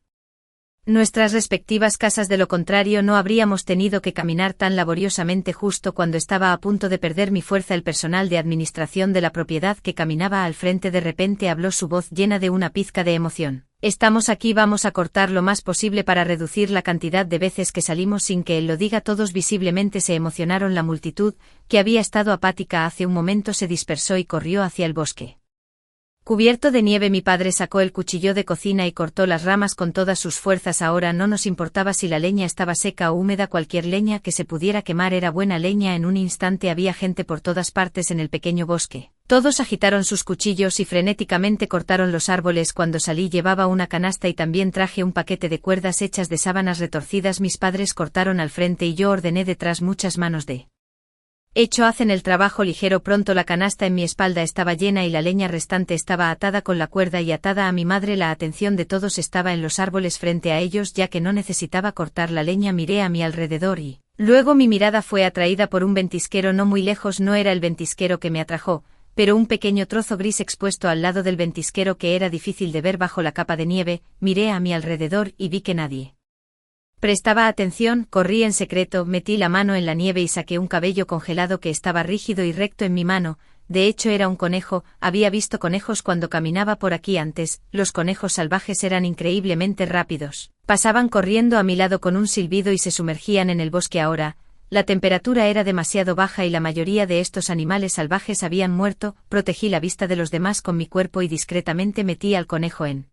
A: nuestras respectivas casas. De lo contrario, no habríamos tenido que caminar tan laboriosamente. Justo cuando estaba a punto de perder mi fuerza, el personal de administración de la propiedad que caminaba al frente de repente habló, su voz llena de una pizca de emoción: estamos aquí, vamos a cortar lo más posible para reducir la cantidad de veces que salimos sin que él lo diga. Todos visiblemente se emocionaron. La multitud, que había estado apática hace un momento, se dispersó y corrió hacia el bosque cubierto de nieve. Mi padre sacó el cuchillo de cocina y cortó las ramas con todas sus fuerzas. Ahora no nos importaba si la leña estaba seca o húmeda. Cualquier leña que se pudiera quemar era buena leña. En un instante había gente por todas partes en el pequeño bosque. Todos agitaron sus cuchillos y frenéticamente cortaron los árboles. Cuando salí llevaba una canasta y también traje un paquete de cuerdas hechas de sábanas retorcidas. Mis padres cortaron al frente y yo ordené detrás. Muchas manos de Hecho hacen el trabajo ligero. Pronto la canasta en mi espalda estaba llena y la leña restante estaba atada con la cuerda y atada a mi madre. La atención de todos estaba en los árboles frente a ellos, ya que no necesitaba cortar la leña. Miré a mi alrededor y luego mi mirada fue atraída por un ventisquero no muy lejos. No era el ventisquero que me atrajo, pero un pequeño trozo gris expuesto al lado del ventisquero que era difícil de ver bajo la capa de nieve. Miré a mi alrededor y vi que nadie prestaba atención. Corrí en secreto, metí la mano en la nieve y saqué un cabello congelado que estaba rígido y recto en mi mano. De hecho era un conejo. Había visto conejos cuando caminaba por aquí antes. Los conejos salvajes eran increíblemente rápidos. Pasaban corriendo a mi lado con un silbido y se sumergían en el bosque. Ahora, la temperatura era demasiado baja y la mayoría de estos animales salvajes habían muerto. Protegí la vista de los demás con mi cuerpo y discretamente metí al conejo en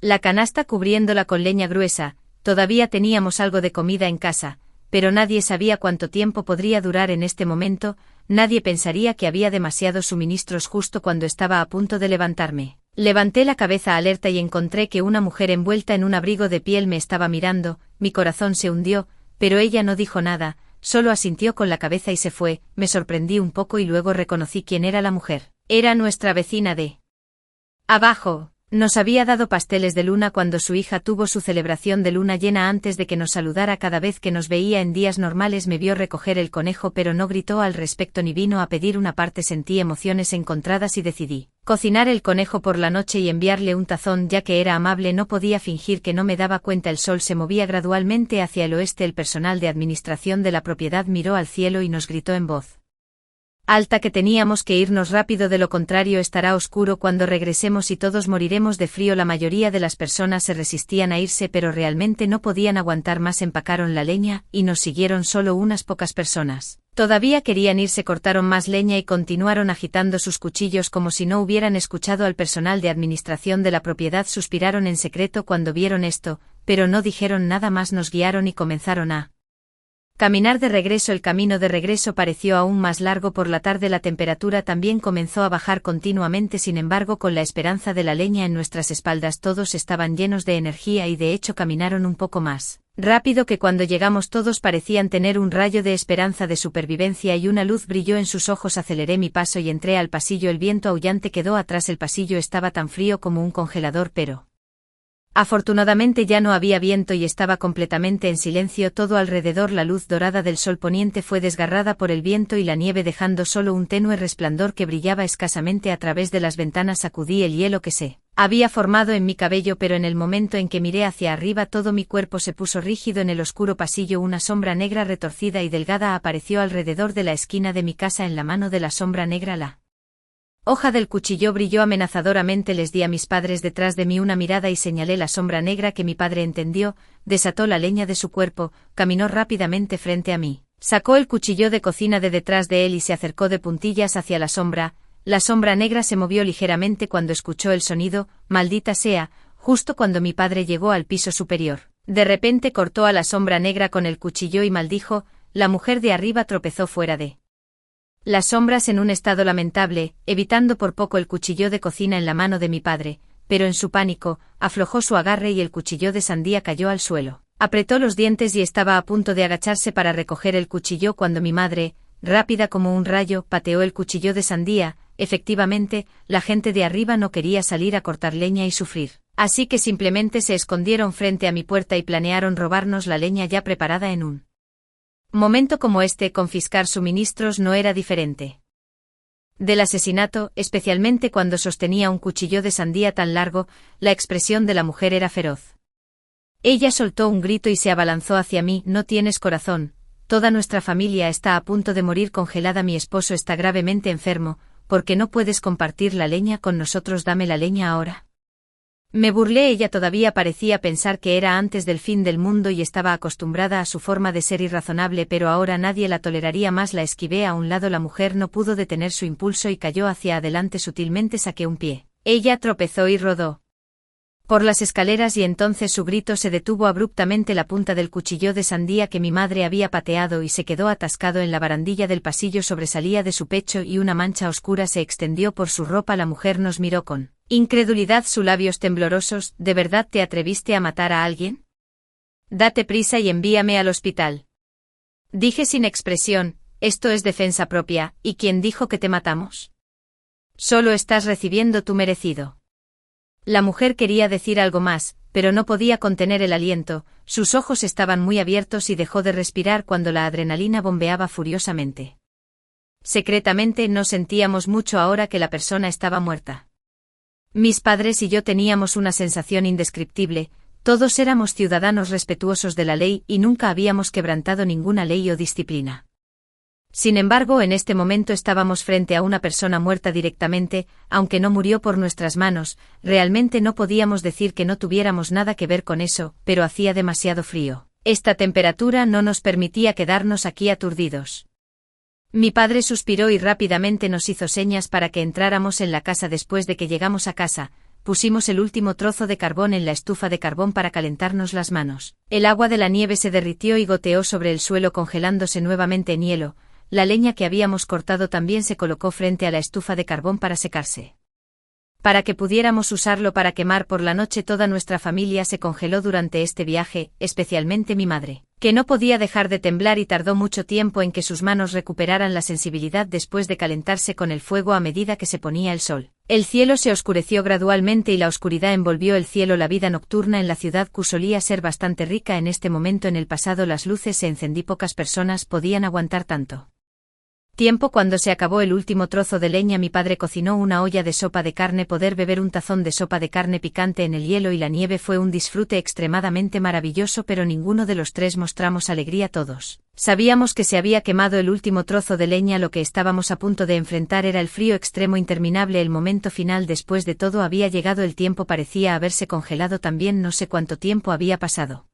A: la canasta cubriéndola con leña gruesa. Todavía teníamos algo de comida en casa, pero nadie sabía cuánto tiempo podría durar en este momento. Nadie pensaría que había demasiados suministros. Justo cuando estaba a punto de levantarme, levanté la cabeza alerta y encontré que una mujer envuelta en un abrigo de piel me estaba mirando. Mi corazón se hundió, pero ella no dijo nada, solo asintió con la cabeza y se fue. Me sorprendí un poco y luego reconocí quién era la mujer. Era nuestra vecina de abajo. Nos había dado pasteles de luna cuando su hija tuvo su celebración de luna llena. Antes de que nos saludara, cada vez que nos veía en días normales me vio recoger el conejo, pero no gritó al respecto ni vino a pedir una parte. Sentí emociones encontradas y decidí cocinar el conejo por la noche y enviarle un tazón, ya que era amable. No podía fingir que no me daba cuenta. El sol se movía gradualmente hacia el oeste. El personal de administración de la propiedad miró al cielo y nos gritó en voz alta que teníamos que irnos rápido, de lo contrario estará oscuro cuando regresemos y todos moriremos de frío. La mayoría de las personas se resistían a irse, pero realmente no podían aguantar más. Empacaron la leña y nos siguieron. Solo unas pocas personas todavía querían irse. Cortaron más leña y continuaron agitando sus cuchillos como si no hubieran escuchado al personal de administración de la propiedad. Suspiraron en secreto cuando vieron esto, pero no dijeron nada más. Nos guiaron y comenzaron a caminar de regreso. El camino de regreso pareció aún más largo. Por la tarde la temperatura también comenzó a bajar continuamente. Sin embargo, con la esperanza de la leña en nuestras espaldas, todos estaban llenos de energía y de hecho caminaron un poco más rápido que cuando llegamos. Todos parecían tener un rayo de esperanza de supervivencia y una luz brilló en sus ojos. Aceleré mi paso y entré al pasillo. El viento aullante quedó atrás. El pasillo estaba tan frío como un congelador, pero afortunadamente ya no había viento y estaba completamente en silencio todo alrededor. La luz dorada del sol poniente fue desgarrada por el viento y la nieve, dejando solo un tenue resplandor que brillaba escasamente a través de las ventanas. Sacudí el hielo que se había formado en mi cabello, pero en el momento en que miré hacia arriba todo mi cuerpo se puso rígido. En el oscuro pasillo una sombra negra retorcida y delgada apareció alrededor de la esquina de mi casa. En la mano de la sombra negra la hoja del cuchillo brilló amenazadoramente. Les di a mis padres detrás de mí una mirada y señalé la sombra negra, que mi padre entendió. Desató la leña de su cuerpo, caminó rápidamente frente a mí, sacó el cuchillo de cocina de detrás de él y se acercó de puntillas hacia la sombra. La sombra negra se movió ligeramente cuando escuchó el sonido. Maldita sea, justo cuando mi padre llegó al piso superior, de repente cortó a la sombra negra con el cuchillo y maldijo. La mujer de arriba tropezó fuera de las sombras en un estado lamentable, evitando por poco el cuchillo de cocina en la mano de mi padre, pero en su pánico, aflojó su agarre y el cuchillo de sandía cayó al suelo. Apretó los dientes y estaba a punto de agacharse para recoger el cuchillo cuando mi madre, rápida como un rayo, pateó el cuchillo de sandía. Efectivamente, la gente de arriba no quería salir a cortar leña y sufrir, así que simplemente se escondieron frente a mi puerta y planearon robarnos la leña ya preparada. En un momento como este, confiscar suministros no era diferente del asesinato, especialmente cuando sostenía un cuchillo de sandía tan largo. La expresión de la mujer era feroz. Ella soltó un grito y se abalanzó hacia mí. No tienes corazón, toda nuestra familia está a punto de morir congelada. Mi esposo está gravemente enfermo, ¿por qué no puedes compartir la leña con nosotros? Dame la leña ahora. Me burlé. Ella todavía parecía pensar que era antes del fin del mundo y estaba acostumbrada a su forma de ser irrazonable, pero ahora nadie la toleraría más. La esquivé a un lado. La mujer no pudo detener su impulso y cayó hacia adelante. Sutilmente saqué un pie. Ella tropezó y rodó por las escaleras y entonces su grito se detuvo abruptamente. La punta del cuchillo de sandía que mi madre había pateado y se quedó atascado en la barandilla del pasillo sobresalía de su pecho y una mancha oscura se extendió por su ropa. La mujer nos miró con incredulidad, sus labios temblorosos. ¿De verdad te atreviste a matar a alguien? Date prisa y envíame al hospital. Dije sin expresión, esto es defensa propia, ¿y quién dijo que te matamos? Solo estás recibiendo tu merecido. La mujer quería decir algo más, pero no podía contener el aliento, sus ojos estaban muy abiertos y dejó de respirar cuando la adrenalina bombeaba furiosamente. Secretamente no sentíamos mucho ahora que la persona estaba muerta. Mis padres y yo teníamos una sensación indescriptible, todos éramos ciudadanos respetuosos de la ley y nunca habíamos quebrantado ninguna ley o disciplina. Sin embargo, en este momento estábamos frente a una persona muerta directamente, aunque no murió por nuestras manos, realmente no podíamos decir que no tuviéramos nada que ver con eso, pero hacía demasiado frío. Esta temperatura no nos permitía quedarnos aquí aturdidos. Mi padre suspiró y rápidamente nos hizo señas para que entráramos en la casa. Después de que llegamos a casa, pusimos el último trozo de carbón en la estufa de carbón para calentarnos las manos. El agua de la nieve se derritió y goteó sobre el suelo congelándose nuevamente en hielo. La leña que habíamos cortado también se colocó frente a la estufa de carbón para secarse. Para que pudiéramos usarlo para quemar por la noche, toda nuestra familia se congeló durante este viaje, especialmente mi madre, que no podía dejar de temblar y tardó mucho tiempo en que sus manos recuperaran la sensibilidad después de calentarse con el fuego a medida que se ponía el sol. El cielo se oscureció gradualmente y la oscuridad envolvió el cielo. La vida nocturna en la ciudad Q solía ser bastante rica en este momento. En el pasado las luces se encendí, pocas personas podían aguantar tanto tiempo. Cuando se acabó el último trozo de leña, mi padre cocinó una olla de sopa de carne. Poder beber un tazón de sopa de carne picante en el hielo y la nieve fue un disfrute extremadamente maravilloso, pero ninguno de los tres mostramos alegría. Todos sabíamos que se había quemado el último trozo de leña. Lo que estábamos a punto de enfrentar era el frío extremo interminable, el momento final. Después de todo había llegado. El tiempo parecía haberse congelado también. No sé cuánto tiempo había pasado.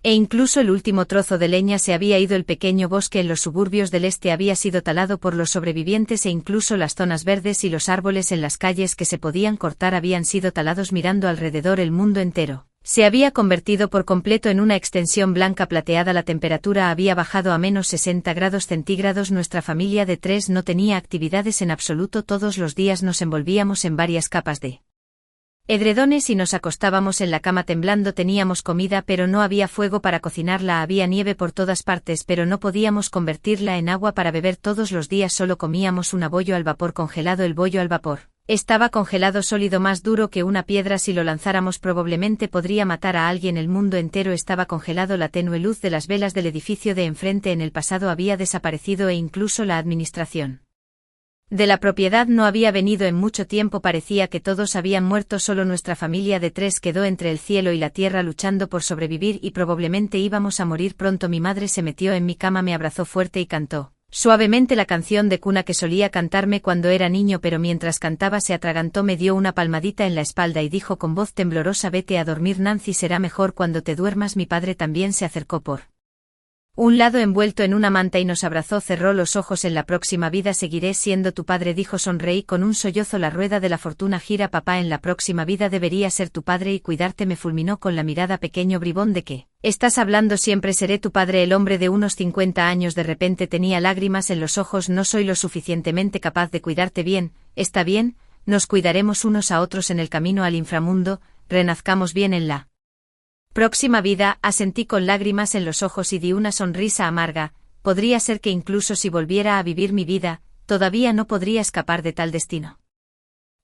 A: E incluso el último trozo de leña se había ido. El pequeño bosque en los suburbios del este había sido talado por los sobrevivientes e incluso las zonas verdes y los árboles en las calles que se podían cortar habían sido talados. Mirando alrededor, el mundo entero se había convertido por completo en una extensión blanca plateada. La temperatura había bajado a menos 60 grados centígrados. Nuestra familia de tres no tenía actividades en absoluto. Todos los días nos envolvíamos en varias capas de edredones y nos acostábamos en la cama temblando. Teníamos comida, pero no había fuego para cocinarla. Había nieve por todas partes, pero no podíamos convertirla en agua para beber. Todos los días solo comíamos un bollo al vapor congelado. El bollo al vapor estaba congelado, sólido, más duro que una piedra. Si lo lanzáramos probablemente podría matar a alguien. El mundo entero estaba congelado. La tenue luz de las velas del edificio de enfrente en el pasado había desaparecido e incluso la administración de la propiedad no había venido en mucho tiempo. Parecía que todos habían muerto. Solo nuestra familia de tres quedó entre el cielo y la tierra luchando por sobrevivir y probablemente íbamos a morir pronto. Mi madre se metió en mi cama, me abrazó fuerte y cantó suavemente la canción de cuna que solía cantarme cuando era niño, pero mientras cantaba se atragantó, me dio una palmadita en la espalda y dijo con voz temblorosa: vete a dormir, Nancy, será mejor cuando te duermas. Mi padre también se acercó por un lado envuelto en una manta y nos abrazó. Cerró los ojos. En la próxima vida seguiré siendo tu padre, dijo. Sonreí con un sollozo. La rueda de la fortuna gira, papá. En la próxima vida debería ser tu padre y cuidarte. Me fulminó con la mirada. Pequeño bribón, ¿de qué estás hablando? Siempre seré tu padre. El hombre de unos 50 años de repente tenía lágrimas en los ojos. No soy lo suficientemente capaz de cuidarte bien. Está bien, nos cuidaremos unos a otros en el camino al inframundo. Renazcamos bien en la próxima vida. Asentí con lágrimas en los ojos y di una sonrisa amarga. Podría ser que incluso si volviera a vivir mi vida, todavía no podría escapar de tal destino.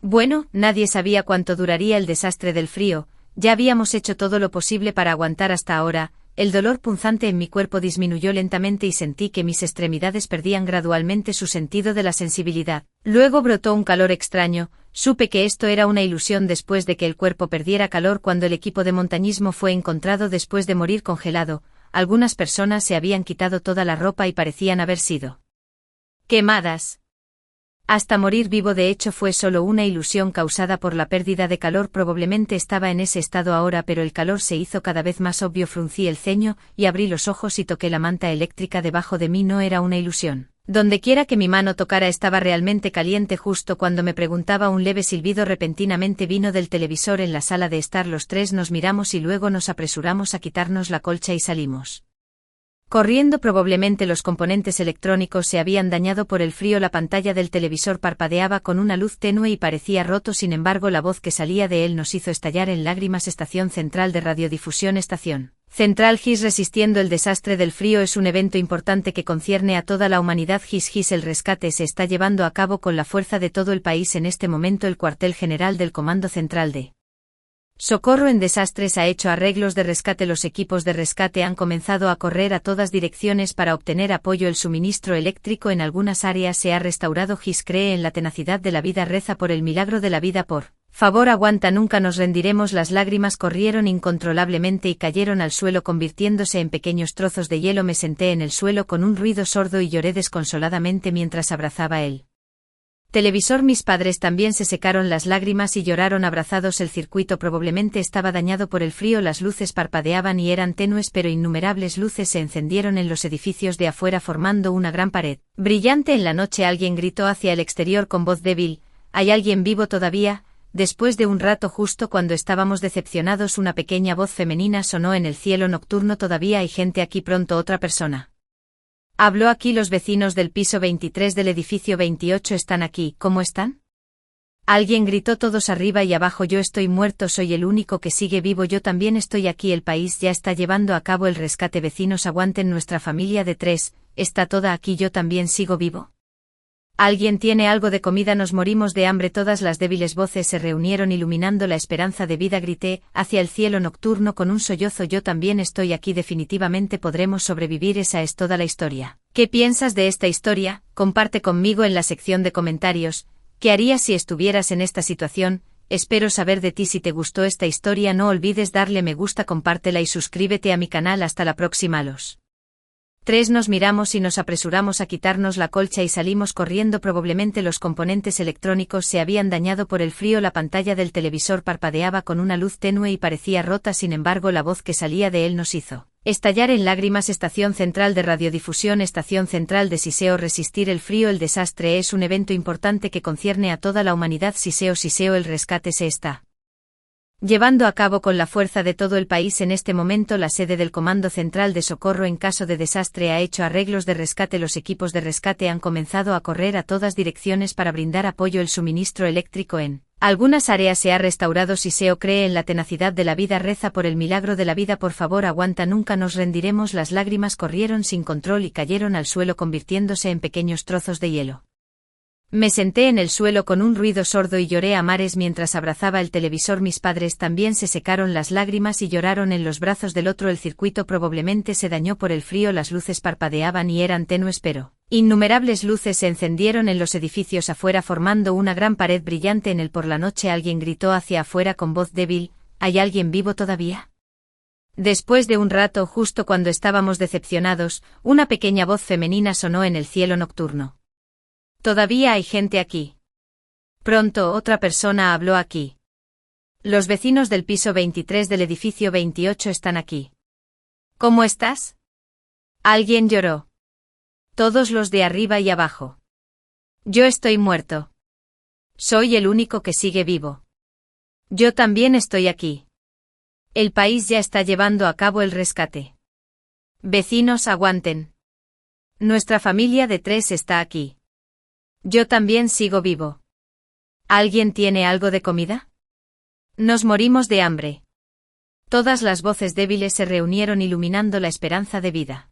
A: Bueno, nadie sabía cuánto duraría el desastre del frío. Ya habíamos hecho todo lo posible para aguantar hasta ahora. El dolor punzante en mi cuerpo disminuyó lentamente y sentí que mis extremidades perdían gradualmente su sentido de la sensibilidad. Luego brotó un calor extraño. Supe que esto era una ilusión después de que el cuerpo perdiera calor cuando el equipo de montañismo fue encontrado después de morir congelado. Algunas personas se habían quitado toda la ropa y parecían haber sido quemadas hasta morir vivo. De hecho, fue solo una ilusión causada por la pérdida de calor. Probablemente estaba en ese estado ahora, pero el calor se hizo cada vez más obvio. Fruncí el ceño y abrí los ojos y toqué la manta eléctrica debajo de mí. No era una ilusión. Dondequiera que mi mano tocara estaba realmente caliente. Justo cuando me preguntaba, un leve silbido repentinamente vino del televisor en la sala de estar. Los tres nos miramos y luego nos apresuramos a quitarnos la colcha y salimos corriendo. Probablemente los componentes electrónicos se habían dañado por el frío. La pantalla del televisor parpadeaba con una luz tenue y parecía roto. Sin embargo, la voz que salía de él nos hizo estallar en lágrimas. Estación central de radiodifusión. Estación Central GIS resistiendo el desastre del frío es un evento importante que concierne a toda la humanidad. GIS el rescate se está llevando a cabo con la fuerza de todo el país en este momento. El cuartel general del Comando Central de Socorro en Desastres ha hecho arreglos de rescate. Los equipos de rescate han comenzado a correr a todas direcciones para obtener apoyo. El suministro eléctrico en algunas áreas se ha restaurado. GIS cree en la tenacidad de la vida, reza por el milagro de la vida. Por favor, aguanta, nunca nos rendiremos. Las lágrimas corrieron incontrolablemente y cayeron al suelo convirtiéndose en pequeños trozos de hielo. Me senté en el suelo con un ruido sordo y lloré desconsoladamente mientras abrazaba el televisor. Mis padres también se secaron las lágrimas y lloraron abrazados. El circuito probablemente estaba dañado por el frío. Las luces parpadeaban y eran tenues, pero innumerables luces se encendieron en los edificios de afuera formando una gran pared brillante en la noche. Alguien gritó hacia el exterior con voz débil: ¿hay alguien vivo todavía? Después de un rato, justo cuando estábamos decepcionados, una pequeña voz femenina sonó en el cielo nocturno: todavía hay gente aquí. Pronto otra persona habló aquí: los vecinos del piso 23 del edificio 28 están aquí. ¿Cómo están? Alguien gritó: todos arriba y abajo. Yo estoy muerto, soy el único que sigue vivo. Yo también estoy aquí. El país ya está llevando a cabo el rescate. Vecinos, aguanten, nuestra familia de 3 está toda aquí. Yo también sigo vivo. ¿Alguien tiene algo de comida? Nos morimos de hambre. Todas las débiles voces se reunieron iluminando la esperanza de vida. Grité hacia el cielo nocturno con un sollozo: yo también estoy aquí. Definitivamente podremos sobrevivir. Esa es toda la historia. ¿Qué piensas de esta historia? Comparte conmigo en la sección de comentarios. ¿Qué harías si estuvieras en esta situación? Espero saber de ti. Si te gustó esta historia, no olvides darle me gusta, compártela y suscríbete a mi canal. Hasta la próxima. Los 3 nos miramos y nos apresuramos a quitarnos la colcha y salimos corriendo. Probablemente los componentes electrónicos se habían dañado por el frío. La pantalla del televisor parpadeaba con una luz tenue y parecía rota. Sin embargo, la voz que salía de él nos hizo estallar en lágrimas. Estación Central de Radiodifusión, Estación Central de Siseo. Resistir el frío. El desastre es un evento importante que concierne a toda la humanidad. Siseo el rescate se está llevando a cabo con la fuerza de todo el país en este momento. La sede del Comando Central de Socorro en caso de desastre ha hecho arreglos de rescate. Los equipos de rescate han comenzado a correr a todas direcciones para brindar apoyo. El suministro eléctrico en algunas áreas se ha restaurado. Siseo cree en la tenacidad de la vida, reza por el milagro de la vida. Por favor, aguanta, nunca nos rendiremos. Las lágrimas corrieron sin control y cayeron al suelo convirtiéndose en pequeños trozos de hielo. Me senté en el suelo con un ruido sordo y lloré a mares mientras abrazaba el televisor. Mis padres también se secaron las lágrimas y lloraron en los brazos del otro. El circuito probablemente se dañó por el frío. Las luces parpadeaban y eran tenues, pero innumerables luces se encendieron en los edificios afuera formando una gran pared brillante en el por la noche. Alguien gritó hacia afuera con voz débil: ¿hay alguien vivo todavía? Después de un rato, justo cuando estábamos decepcionados, una pequeña voz femenina sonó en el cielo nocturno: todavía hay gente aquí. Pronto otra persona habló aquí. Los vecinos del piso 23 del edificio 28 están aquí. ¿Cómo estás? Alguien lloró. Todos los de arriba y abajo. Yo estoy muerto. Soy el único que sigue vivo. Yo también estoy aquí. El país ya está llevando a cabo el rescate. Vecinos, aguanten. Nuestra familia de 3 está aquí. Yo también sigo vivo. ¿Alguien tiene algo de comida? Nos morimos de hambre. Todas las voces débiles se reunieron iluminando la esperanza de vida.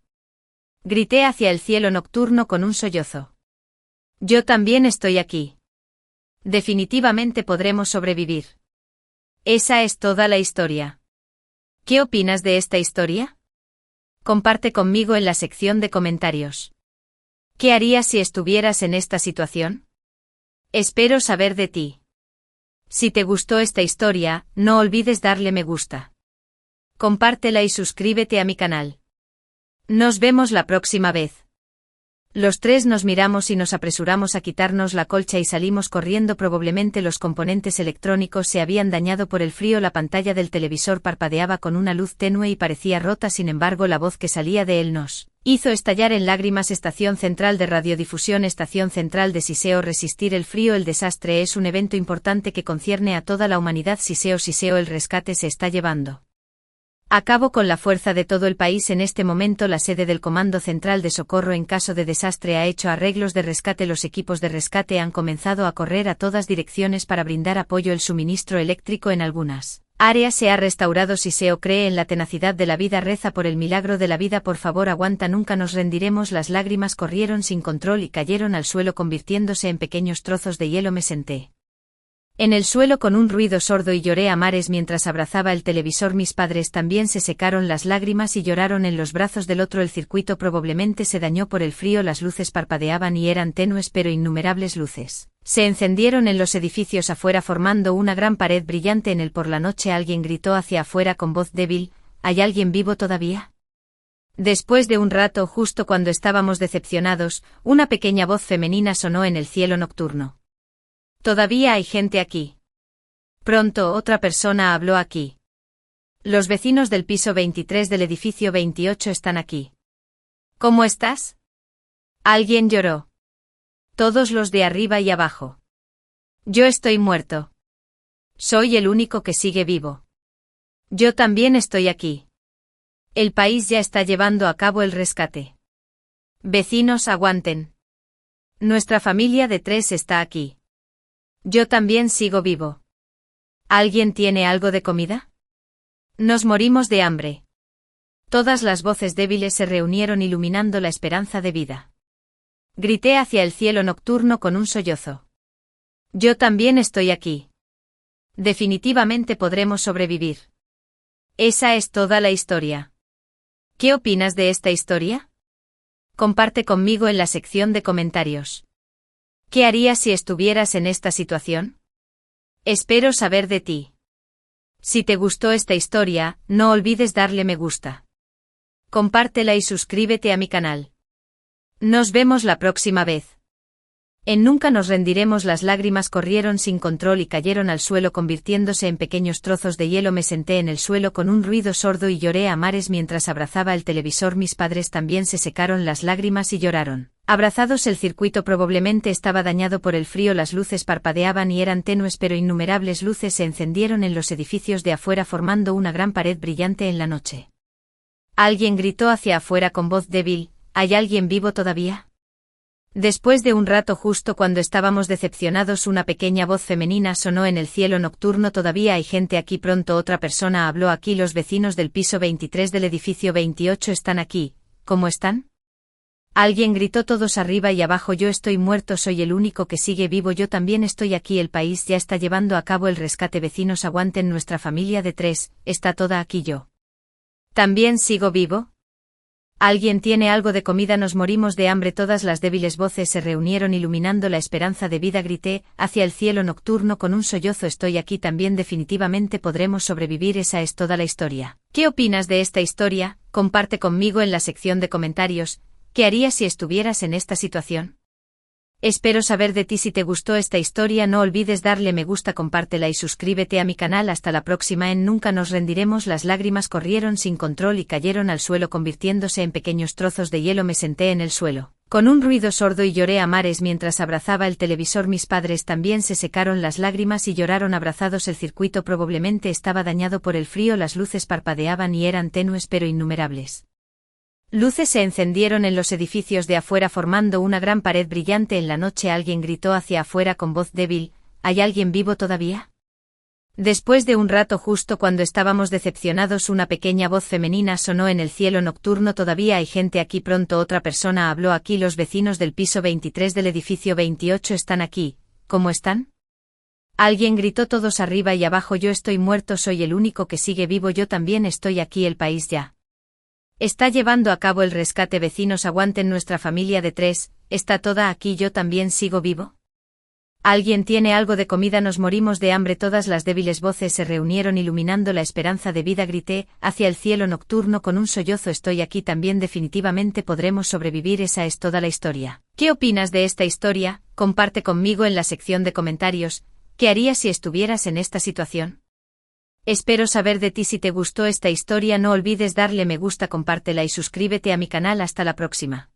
A: Grité hacia el cielo nocturno con un sollozo. Yo también estoy aquí. Definitivamente podremos sobrevivir. Esa es toda la historia. ¿Qué opinas de esta historia? Comparte conmigo en la sección de comentarios. ¿Qué harías si estuvieras en esta situación? Espero saber de ti. Si te gustó esta historia, no olvides darle me gusta. Compártela y suscríbete a mi canal. Nos vemos la próxima vez. Los 3 nos miramos y nos apresuramos a quitarnos la colcha y salimos corriendo. Probablemente los componentes electrónicos se habían dañado por el frío. La pantalla del televisor parpadeaba con una luz tenue y parecía rota. Sin embargo, la voz que salía de él nos hizo estallar en lágrimas. Estación Central de Radiodifusión, Estación Central de Siseo. Resistir el frío. El desastre es un evento importante que concierne a toda la humanidad. Siseo el rescate se está llevando a cabo con la fuerza de todo el país en este momento. La sede del Comando Central de Socorro en caso de desastre ha hecho arreglos de rescate. Los equipos de rescate han comenzado a correr a todas direcciones para brindar apoyo. El suministro eléctrico en algunas Área se ha restaurado. Siseo cree en la tenacidad de la vida. Reza por el milagro de la vida. Por favor, aguanta. Nunca nos rendiremos. Las lágrimas corrieron sin control y cayeron al suelo convirtiéndose en pequeños trozos de hielo. Me senté en el suelo con un ruido sordo y lloré a mares mientras abrazaba el televisor. Mis padres también se secaron las lágrimas y lloraron en los brazos del otro. El circuito probablemente se dañó por el frío. Las luces parpadeaban y eran tenues, pero innumerables luces se encendieron en los edificios afuera formando una gran pared brillante en él. Por la noche alguien gritó hacia afuera con voz débil: ¿hay alguien vivo todavía? Después de un rato, justo cuando estábamos decepcionados, una pequeña voz femenina sonó en el cielo nocturno. Todavía hay gente aquí. Pronto otra persona habló aquí. Los vecinos del piso 23 del edificio 28 están aquí. ¿Cómo estás? Alguien lloró. Todos los de arriba y abajo. Yo estoy muerto. Soy el único que sigue vivo. Yo también estoy aquí. El país ya está llevando a cabo el rescate. Vecinos, aguanten. Nuestra familia de 3 está aquí. Yo también sigo vivo. ¿Alguien tiene algo de comida? Nos morimos de hambre. Todas las voces débiles se reunieron iluminando la esperanza de vida. Grité hacia el cielo nocturno con un sollozo. Yo también estoy aquí. Definitivamente podremos sobrevivir. Esa es toda la historia. ¿Qué opinas de esta historia? Comparte conmigo en la sección de comentarios. ¿Qué harías si estuvieras en esta situación? Espero saber de ti. Si te gustó esta historia, no olvides darle me gusta. Compártela y suscríbete a mi canal. Nos vemos la próxima vez. En Nunca nos rendiremos. Las lágrimas corrieron sin control y cayeron al suelo convirtiéndose en pequeños trozos de hielo. Me senté en el suelo con un ruido sordo y lloré a mares mientras abrazaba el televisor. Mis padres también se secaron las lágrimas y lloraron. Abrazados, el circuito probablemente estaba dañado por el frío. Las luces parpadeaban y eran tenues, pero innumerables luces se encendieron en los edificios de afuera formando una gran pared brillante en la noche. Alguien gritó hacia afuera con voz débil: ¿hay alguien vivo todavía? Después de un rato, justo cuando estábamos decepcionados, una pequeña voz femenina sonó en el cielo nocturno: todavía hay gente aquí. Pronto otra persona habló aquí. Los vecinos del piso 23 del edificio 28 están aquí. ¿Cómo están? Alguien gritó: todos arriba y abajo. Yo estoy muerto. Soy el único que sigue vivo. Yo también estoy aquí. El país ya está llevando a cabo el rescate. Vecinos, aguanten. Nuestra familia de 3 está toda aquí. Yo también sigo vivo. ¿Alguien tiene algo de comida? Nos morimos de hambre. Todas las débiles voces se reunieron iluminando la esperanza de vida. Grité hacia el cielo nocturno con un sollozo: estoy aquí también. Definitivamente podremos sobrevivir. Esa es toda la historia. ¿Qué opinas de esta historia? Comparte conmigo en la sección de comentarios. ¿Qué harías si estuvieras en esta situación? Espero saber de ti. Si te gustó esta historia, no olvides darle me gusta, compártela y suscríbete a mi canal. Hasta la próxima en Nunca nos rendiremos. Las lágrimas corrieron sin control y cayeron al suelo convirtiéndose en pequeños trozos de hielo. Me senté en el suelo con un ruido sordo y lloré a mares mientras abrazaba el televisor. Mis padres también se secaron las lágrimas y lloraron abrazados. El circuito probablemente estaba dañado por el frío. Las luces parpadeaban y eran tenues, pero innumerables luces se encendieron en los edificios de afuera formando una gran pared brillante en la noche. Alguien gritó hacia afuera con voz débil: ¿hay alguien vivo todavía? Después de un rato, justo cuando estábamos decepcionados, una pequeña voz femenina sonó en el cielo nocturno: todavía hay gente aquí. Pronto otra persona habló aquí. Los vecinos del piso 23 del edificio 28 están aquí. ¿Cómo están? Alguien gritó: todos arriba y abajo. Yo estoy muerto. Soy el único que sigue vivo. Yo también estoy aquí. El país ya está llevando a cabo el rescate. Vecinos, aguanten. Nuestra familia de 3 está toda aquí. Yo también sigo vivo. ¿Alguien tiene algo de comida? Nos morimos de hambre. Todas las débiles voces se reunieron iluminando la esperanza de vida. Grité hacia el cielo nocturno con un sollozo: estoy aquí también. Definitivamente podremos sobrevivir. Esa es toda la historia. ¿Qué opinas de esta historia? Comparte conmigo en la sección de comentarios. ¿Qué harías si estuvieras en esta situación? Espero saber de ti. Si te gustó esta historia, no olvides darle me gusta, compártela y suscríbete a mi canal. Hasta la próxima.